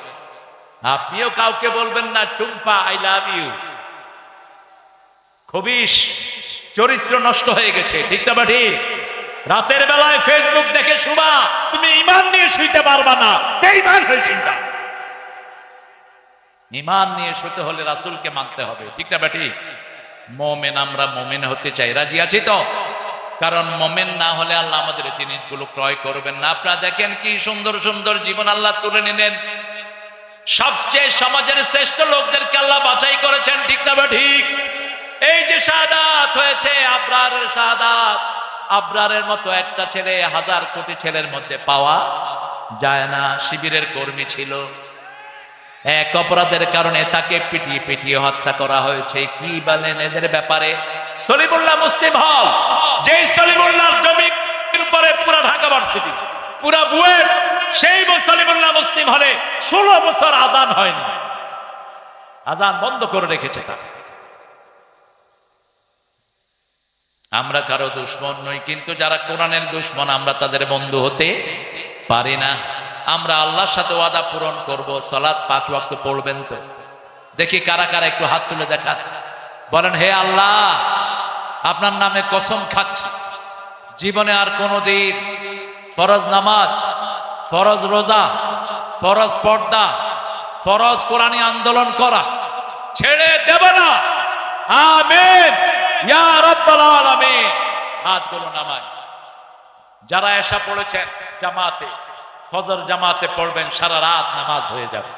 আপনিও কাউকে বলবেন না টুম্পা আই লাভ ইউ। খবিশ চরিত্র নষ্ট হয়ে গেছে। ঠিক না ঠিক? রাতের বেলায় ফেসবুক দেখে শুবা, তুমি ঈমান নিয়ে শুইতে পারবা না, বেঈমান হয়ে শুইবা। ঈমান নিয়ে শুতে হলে রাসূলকে মানতে হবে। ঠিক না ঠিক? মুমিন, আমরা মুমিন হতে চাই, রাজি আছি তো? কারণ মুমিন না হলে আল্লাহ আমাদের জিনিসগুলো ক্রয় করবেন না। আপনারা দেখেন কি সুন্দর সুন্দর জীবন আল্লাহ তুলে নিলেন। সবচেয়ে সমাজের শ্রেষ্ঠ লোকদেরকে আল্লাহ বাছাই করেছেন। ঠিক না ঠিক? এই যে শাহাদাত হয়েছে, আবরারের শাহাদাত, আবরারের মতো একটা ছেলে হাজার কোটি ছেলের মধ্যে পাওয়া যায় না। শিবিরের কর্মী ছিল, এক অপরাধের কারণে তাকে পিটিয়ে পিটিয়ে হত্যা করা হয়েছে। কি বলেন এদের ব্যাপারে? সলিমুল্লাহ মুসলিম হল, যে সলিমুল্লাহর জমির উপরে পুরা ঢাকা ভার্সিটি, পুরা বুয়েট, সেই সলিমুল্লাহ মুসলিম হলে 16 বছর আযান হয়নি, আযান বন্ধ করে রেখেছে তারা। আমরা কারো দুশমন নই, কিন্তু যারা কোরআনের দুশমন আমরা তাদের বন্ধু হতে পারি না। আমরা আল্লাহর সাথে ওয়াদা পূরণ করব। সালাত 5 ওয়াক্ত পড়বেন তো? দেখি কারা কারা একটু হাত তুলে দেখান। বলেন, হে আল্লাহ, আপনার নামে কসম খাচ্ছি, জীবনে আর কোনোদিন ফরজ নামাজ, ফরজ রোজা, ফরজ পর্দা, ফরজ কোরআনী আন্দোলন করা ছেড়ে দেব না। আমিন ইয়া রাব্বাল আলামিন। হাতগুলো নামায়। যারা এশা পড়েছেন জামাতে, ফজর জামাতে পড়বেন, সারা রাত নামাজ হয়ে যাবে।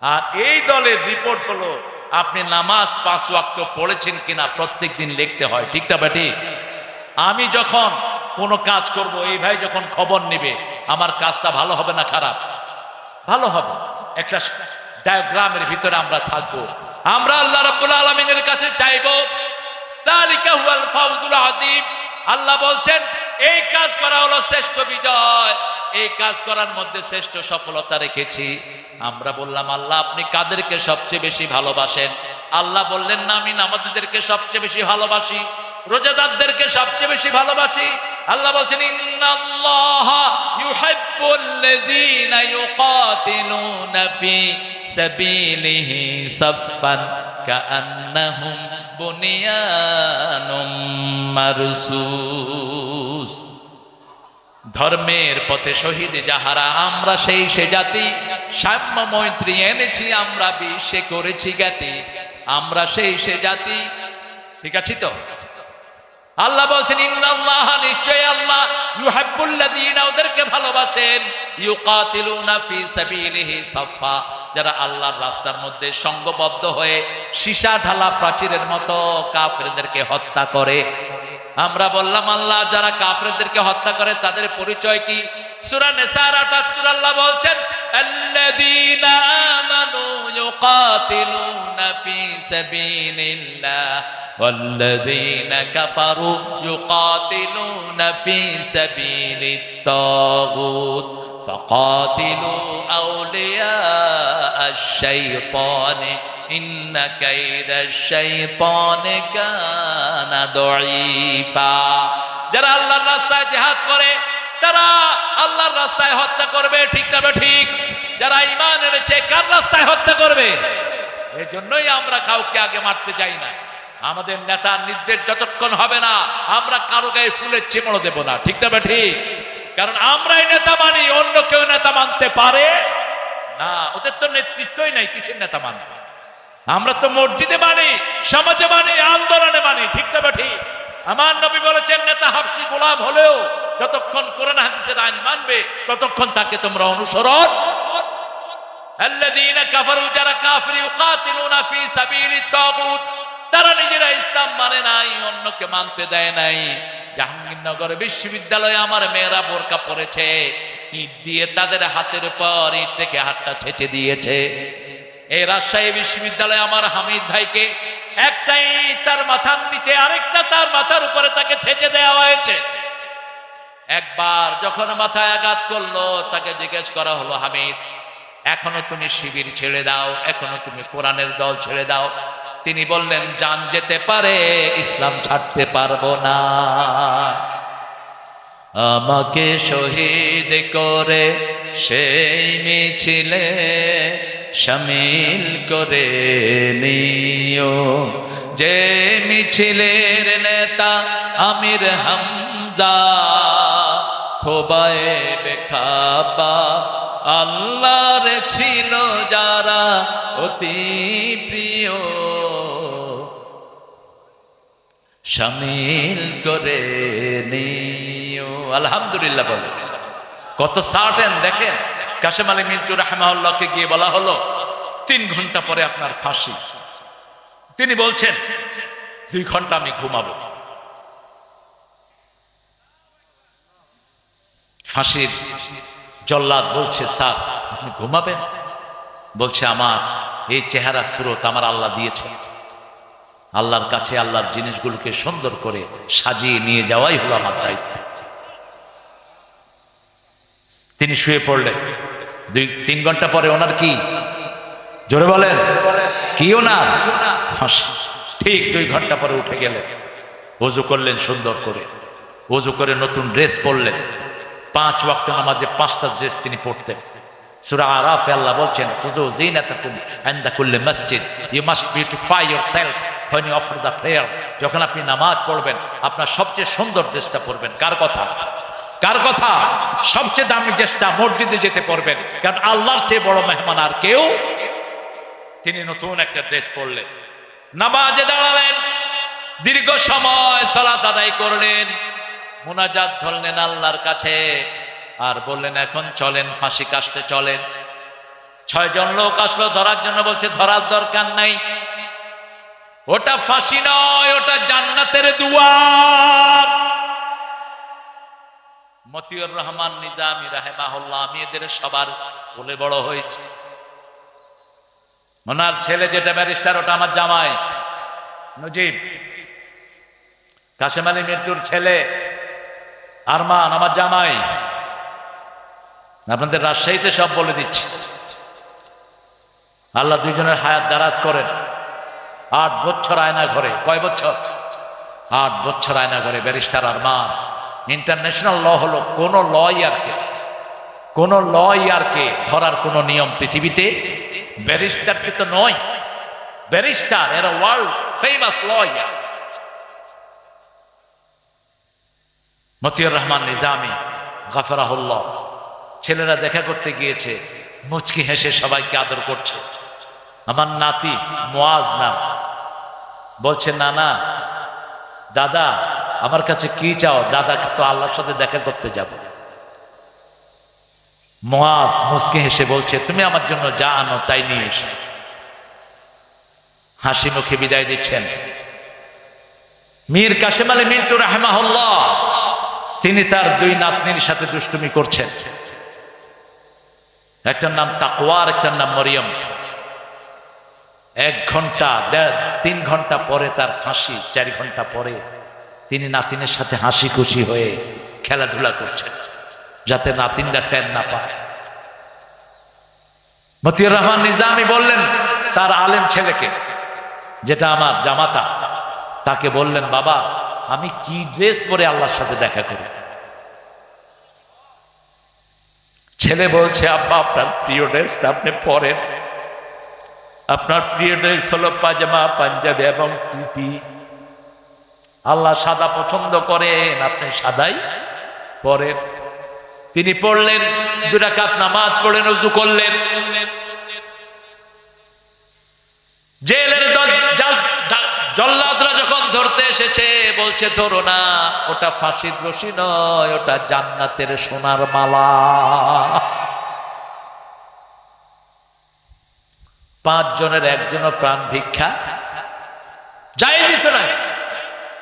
আর এই দলের রিপোর্ট হলো আপনি নামাজ 5 ওয়াক্ত পড়েছেন কিনা প্রত্যেকদিন লিখতে হয়। ঠিক না ঠিক? আমি যখন কোনো কাজ করব, এই ভাই যখন খবর নেবে আমার কাজটা ভালো হবে না খারাপ? ভালো হবে। একটা ডায়াগ্রামের ভিতরে আমরা থাকবো। আমরা আল্লাহ রাব্বুল আলামিনের কাছে চাইবো, যালিকা হুয়াল ফাউজুল আযীম। আল্লাহ বলছেন এই কাজ করা হলো শ্রেষ্ঠ বিজয়, এই কাজ করার মধ্যে শ্রেষ্ঠ সফলতা রেখেছি। আমরা বললাম, আল্লাহ আপনি কাদেরকে সবচেয়ে বেশি ভালোবাসেন? আল্লাহ বললেন না, আমি নামাজীদেরকে সবচেয়ে বেশি ভালোবাসি, রোজাদারদেরকে সবচেয়ে বেশি ভালোবাসি। আল্লাহ বলছেন, ইন্নাল্লাহা ইউহিব্বুল্লাযীনা ইউকাতিলুনা ফি সাবিলিহি সাফফান কাআন্নাহুম বুনিয়ানুম মারসুস। ধর্মের পথে শহীদ যাহারা, আমরা সেই সে জাতি, সাম্য মৈত্রী এনেছি আমরা বিশ্বে করেছি জ্ঞাতি, আমরা সেই সে জাতি। ঠিক আছে তো? আল্লাহ বলছেন, ইন্নাল্লাহ, নিশ্চয় আল্লাহ, ইউহিব্বুল্লাযীনা, ওদেরকে ভালোবাসেন, ইউকাতিলুনা ফি সাবিলিহি সাফফা, যারা আল্লাহর রাস্তার মধ্যে সংঘবদ্ধ হয়ে সীসা ঢালা প্রাচীরের মতো কাফেরদেরকে হত্যা করে। আমরা বললাম, আল্লাহ যারা কাফেরদেরকে হত্যা করে তাদের পরিচয় কি? সূরা নিসার ৭৮ আল্লাহ বলছেন, আল্লাযীনা আমানু ইউকাতিলুনা ফি সাবিলিল্লাহ ওয়াল্লাযীনা কাফারু ইউকাতিলুনা ফি সাবিলিত তাগুত ফাকাতিলু আউলিয়া আশ-শাইতানি ইন্না কাইদাশ-শাইতানি কানা দাঈফা। যারা আল্লাহর রাস্তায় জিহাদ করে তারা আল্লাহর রাস্তায় হত্যা করবে। ঠিক না ঠিক? যারা ঈমান এনেছে কার রাস্তায় হত্যা করবে? এই জন্যই আমরা কাউকে আগে মারতে যাই না। আমাদের নেতার নির্দেশ যতক্ষণ হবে না আমরা কারো গায়ে ফুলের চিমড় দেব না। ঠিক না ঠিক? কারণ আমরাই নেতা মানি, অন্য কেউ নেতা মানতে পারে না। ওদের তো নেতৃত্বই নাই, কিসের নেতা মানবে? আমরা তো মসজিদে মানি, সমাজে মানি, আন্দোলনে মানি। ঠিক না ঠিক? আমার নবী বলেছেন, নেতা হাবশি গোলাম হলেও যতক্ষণ কোরআন হাদিসের আইন মানবে ততক্ষণ তাকে তোমরা অনুসরণ। আল্লাযীনা কাফারু, যারা কাফির, ইউকাতিলুনা ফি সাবিলিত তাগুত, তারা নিজেরা ইসলাম মানে নাই, অন্যকে মানতে দেয় নাই। জাহাঙ্গীরনগর বিশ্ববিদ্যালয়ে আমার মেয়েরা বোরকা পরেছে, ইট দিয়ে তাদের হাতের উপর ইট থেকে হাতটা ছেঁচে দিয়েছে। এই রাজশাহী বিশ্ববিদ্যালয়ে আমার হামিদ ভাইকে একটা ইট তার মাথার নিচে, আরেকটা তার মাথার উপরে তাকে ছেঁচে দেওয়া হয়েছে। একবার যখন মাথায় আঘাত করলো, তাকে জিজ্ঞেস করা হলো, হামিদ, এখনো তুমি শিবির ছেড়ে দাও, এখনো তুমি কোরআনের দল ছেড়ে দাও? তিনি বললেন, জান যেতে পারে, ইসলাম ছাড়তে পারবো না। আমাকে শহীদ করে সেই মিছিলে শামিল করে নিও, যে মিছিলের নেতা আমির হামজা, খোবায়ে বেখাবা আল্লাহর ছিল যারা অতি প্রিয়, শামিল করে নিও। আলহামদুলিল্লাহ বলে কত সার্টেন দেখেন। কাশেম আলী মিন্টু রাহিমাহুল্লাহকে গিয়ে বলা হলো 3 ঘন্টা পরে আপনার ফাঁসি। তিনি বলছেন 2 ঘন্টা আমি ঘুমাবো। ফাঁসির জল্লাদ বলছে, স্যার আপনি ঘুমাবেন? বলছে, আমার এই চেহারা স্রোত আমার আল্লাহ দিয়েছে, আল্লাহর কাছে আল্লাহর জিনিসগুলোকে সুন্দর করে সাজিয়ে নিয়ে যাওয়াই হলো আমার দায়িত্ব। তিনি শুয়ে পড়লেন। 2-3 ঘন্টা পরে ওনার কি, জোরে বলেন, কি ওনার ফাঁসি। ঠিক 2 ঘন্টা পরে উঠে গেলেন, ওযু করলেন সুন্দর করে, ওযু করে নতুন ড্রেস পরলেন। 5 ওয়াক্ত নামাজে 5টা ড্রেস তিনি পড়তেন। সূরা আরাফে আল্লাহ বলছেন, ফুজু যিনাতাকুম ইনদা কুল্লি মসজিদ, you must beautify yourself when you offer the prayer। যখন আপনি নামাজ পড়বেন আপনার সবচেয়ে সুন্দর ড্রেসটা পরবেন। কার কথা? কার কথা? সবচেয়ে দামি ড্রেসটা মসজিদে যেতে পরবেন, কারণ আল্লাহর চেয়ে বড় মেহমান আর কেউ। তিনি নতুন একটা ড্রেস পরলেন, নামাজে দাঁড়ালেন, দীর্ঘ সময় সালাত আদায় করলেন, মুনাজাত ধরলেন আল্লাহর কাছে, আর বললেন, এখন চলেন ফাঁসি কাস্টে চলেন। 6 জন লোক আসলো ধরার জন্য। বলছে, ধরার দরকার নাই, ওটা ফাঁসি নয়, ওটা জান্নাতের দুয়ার। মতিউর রহমান নিজামী রাহিমাহুল্লাহ, আমি এদের সবার কোলে বড় হয়েছে। ওনার ছেলে যেটা ব্যারিস্টার, ওটা আমার জামাই নজিব। কাশেম আলী মিন্টুর ছেলে আরমান আমার জামাই। আপনাদের রাজশাহীতে সব বলে দিচ্ছি। আল্লাহ 2 জনের হায়াত দারাজ করেন। 8 বছর আয়না ঘরে। কয় বছর? 8 বছর আয়না ঘরে ব্যারিস্টার আরমান। ইন্টারন্যাশনাল ল হলো কোন লয়ারকে ধরার কোন নিয়ম পৃথিবীতে ব্যারিস্টারকে তো নয়। ব্যারিস্টার এরা world famous lawyer. Motiur Rahman Nizami গাফরাহুল্লাহ, ছেলেরা দেখা করতে গিয়েছে, মুচকি হেসে সবাইকে আদর করছে। আমার নাতি মুয়াজ নাম, বলছে, না না দাদা আমার কাছে কি চাও? দাদা তো আল্লাহর সাথে দেখা করতে যাব। মুয়াজ মুচকি হেসে বলছে, তুমি আমার জন্য যা আনো তাই নিয়ে এসো। হাসি মুখে বিদায় দিচ্ছেন। মীর কাশেম আলী মিন্টু রাহিমাহুল্লাহ, তিনি তার 2 নাতনির সাথে দুষ্টুমি করছেন। একটার নাম তাকওয়া, একটার নাম মরিয়ম। 1 ঘন্টা 3 ঘন্টা পরে তার ফাঁসি। 4 ঘন্টা পরে তিনি নাতিনের সাথে হাসি খুশি হয়ে খেলাধুলা করছেন, যাতে নাতিনরা টেন না পায়। মতিউর রহমান নিজামী বললেন তার আলেম ছেলেকে, যেটা আমার জামাতা, তাকে বললেন, বাবা আমি কি ড্রেস পরে আল্লাহর সাথে দেখা করি? ছেলে বলছে, আব্বা আপনার প্রিয় ড্রেসটা আপনি পরেন। আপনার প্রিয় ড্রেস হলো পাজামা, পাঞ্জাবি এবং টুপি। আল্লাহ সাদা পছন্দ করেন, আপনি সাদাই পরেন। তিনি পড়লেন, 2 রাকাত নামাজ পড়লেন, ওযু করলেন। জেলের জল্লাদরা যখন ধরতে এসেছে, বলছে ধরো না, ওটা ফাঁসির রশি নয়, ওটা জান্নাতের সোনার মালা। 5 জনের একজনও প্রাণ ভিক্ষা জায়েজ দিত না।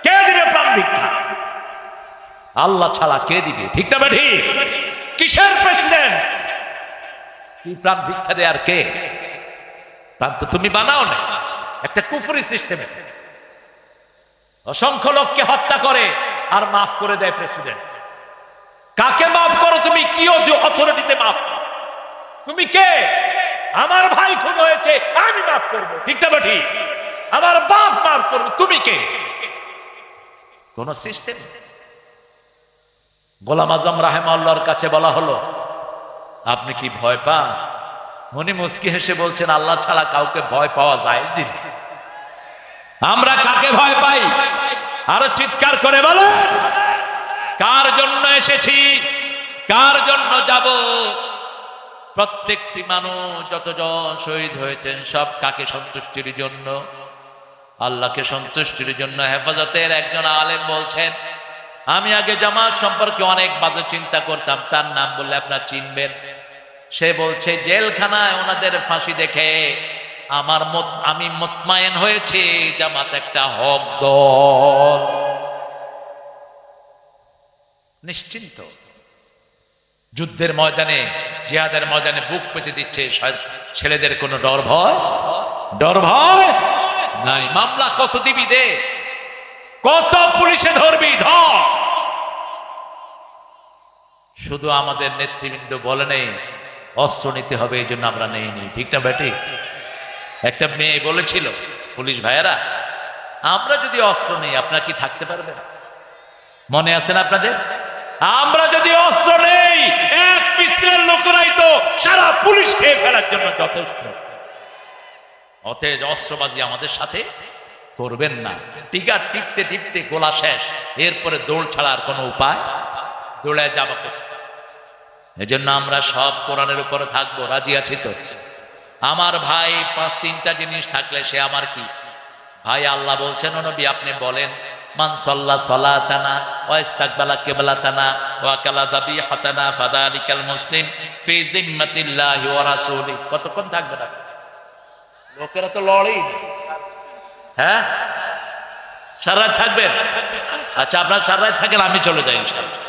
কে দিবে প্রাণ ভিক্ষা? আল্লাহ ছাড়া কে দিবে? ঠিক না বেঠি? কিসের প্রেসিডেন্ট? কি প্রাণ ভিক্ষা দেয়? আর কে? প্রাণ তো তুমি বানাও না, একটা কুফরি সিস্টেমে। অসংখ্য লোককে হত্যা করে আর মাফ করে দেয় প্রেসিডেন্ট। কাকে মাফ করো তুমি? কি অথরিটিতে মাফ? তুমি কে? আমার ভাই খুন হয়েছে, আমি মাফ করবো, ঠিক না বেঠি? আমার বাপ মাফ করবো, তুমি কে? কোন সিস্টেম? গোলাম আজম রাহেমাহুল্লাহর কাছে বলা হলো, আপনি কি ভয় পান? উনি মুস্কি হেসে বলছেন, আল্লাহ ছাড়া কাউকে ভয় পাওয়া যায় জি? আমরা কাকে ভয় পাই? আরো চিৎকার করে বলেন, কার জন্য এসেছি, কার জন্য যাব? প্রত্যেকটি মানুষ যতজন শহীদ হয়েছেন সব কাকে সন্তুষ্টির জন্য? আল্লাহকে সন্তুষ্টির জন্য। হেফাজতের একজন আলেম বলছেন, আমি আগে জামাত সম্পর্কে অনেক বাজে চিন্তা করতাম, তার নাম বললে আপনারা চিনবেন। সে বলছে, জেলখানায় ওনাদের ফাঁসি দেখে আমি মুতমাইন হয়েছি জামাত একটা হক দল, নিশ্চিন্ত। যুদ্ধের ময়দানে, জিহাদের ময়দানে বুক পেতে দিচ্ছে ছেলেদের, কোনো ডর ভয়? ডর ভয় নাই। মামলা কত দিবি দে, কত পুলিশে ধরবি ধর। শুধু আমাদের নেতৃবৃন্দ বলে নেই অস্ত্র নিতে হবে, এই জন্য আমরা নেইনি, ঠিক না বেটি? একটা মেয়ে বলেছিল, পুলিশ ভাইয়েরা, আমরা যদি অস্ত্র নেই আপনারা কি থাকতে পারবেন? মনে আছে না আপনাদের? আমরা যদি অস্ত্র নেই, এক পিস্তলের লোকরাই তো সারা পুলিশ খেয়ে ফেলার জন্য যথেষ্ট। অতএব অস্ত্রবাজি আমাদের সাথে করবেন না। টিকার টিপতে টিপতে গোলা শেষ, এরপরে দৌড় ছাড়ার কোনো উপায়, দৌড়ে যাবো। এজন্য আমরা সব কোরআনের উপরে থাকবো, রাজি আছি তো? আমার ভাই 5-3টা জিনিস থাকলে সে আমার কি ভাই? আল্লাহ বলছেন, ও নবী আপনি বলেন, মান সাল্লা সালাতানা ওয়া ইস্তাকবালা কিবলাতানা ওয়া কালা যাবিহাতানা ফাযালিকাল মুসলিম ফি যিম্মাতিল্লাহি ওয়া রাসূলি। কতক্ষণ থাকবে না? লোকেরা তো লড়েই, হ্যাঁ? সারা রাত থাকবেন? আচ্ছা, আপনার সারা রাত থাকেন, আমি চলে যাই ইনশাআল্লাহ।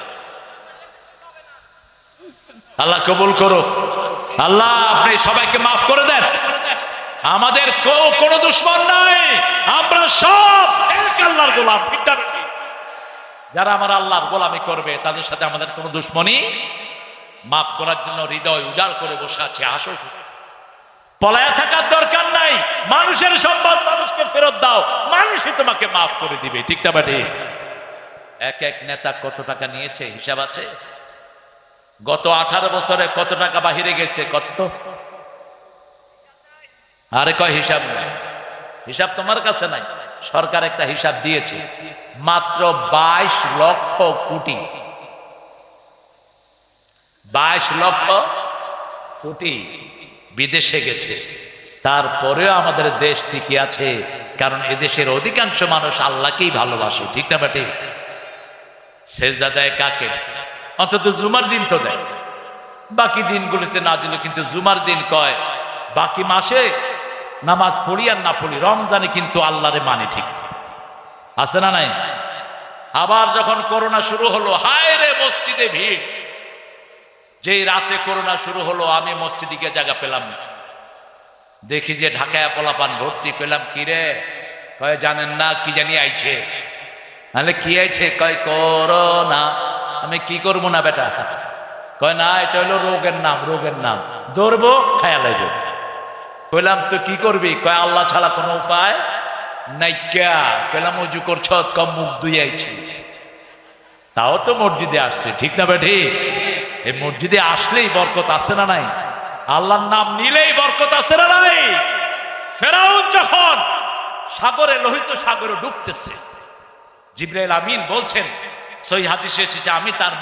আল্লাহ কবুল করো। আল্লাহ আপনি সবাইকে মাফ করে দেন। আমাদের কোনো দুশ্মন নাই, আমরা সব এক আল্লাহর গোলাম, ঠিক না? যারা আমার আল্লাহর গোলামি করবে তাদের সাথে আমাদের কোনো দুশ্মনী। মাফ করার জন্য হৃদয় উজাড় করে বসে আছে। আসো, পলায়া থাকার দরকার নাই। মানুষের সম্পদ মানুষকে ফেরত দাও, মানুষই তোমাকে মাফ করে দিবে, ঠিক না বাড়ি? এক এক নেতা কত টাকা নিয়েছে হিসাব আছে? গত 18 বছরে কত টাকা বাহিরে গেছে? কত? আরে কয় হিসাব নাই। হিসাব তোমার কাছে নাই, সরকার একটা হিসাব দিয়েছে, মাত্র 22 লক্ষ কোটি। 22 লক্ষ কোটি বিদেশে গেছে। তারপরেও আমাদের দেশ টিকে আছে, কারণ এদেশের অধিকাংশ মানুষ আল্লাহকেই ভালোবাসে, ঠিক না বেটি? সেজদা দেয় কাকে? অন্তত জুমার দিন তো দেয়, বাকি দিনগুলিতে না দিল, কিন্তু জুমার দিন কয়। বাকি মাসে নামাজ পড়ি আর না পড়ি, রমজানে কিন্তু আল্লাহরে মানে, ঠিক আছে না নাই? আবার যখন করোনা শুরু হলো, হায় রে মসজিদে ভিড়। যেই রাতে করোনা শুরু হলো, আমি মসজিদে গিয়ে জায়গা পেলাম না। দেখি যে ঢাকায় পোলাপান ভর্তি। পেলাম কি রে? কয় জানেন না কি জানি আইছে। তাহলে কি আইছে? কয় করোনা। আমি কি করবো না বেটা? কয় না, এটা হলো রোগের নাম, রোগের নাম, ধরবো খায়া লাগবে। কইলাম তো কি করবি? কয় আল্লাহ ছাড়া কোনো উপায় নাই। কইলাম অজু করছ? কম মুখ ধুই আইছি। তাও তো মসজিদে আসছে, ঠিক না বেঠি? এই মসজিদে আসলেই বরকত আছে না নাই? আল্লাহর নাম নিলেই বরকত আছে না নাই? ফেরাউন যখন সাগরে, লোহিত সাগরে ডুবতেছে, জিবরাইল আমিন বলছেন, সহিহ হাদিসে এসেছে, আমি তার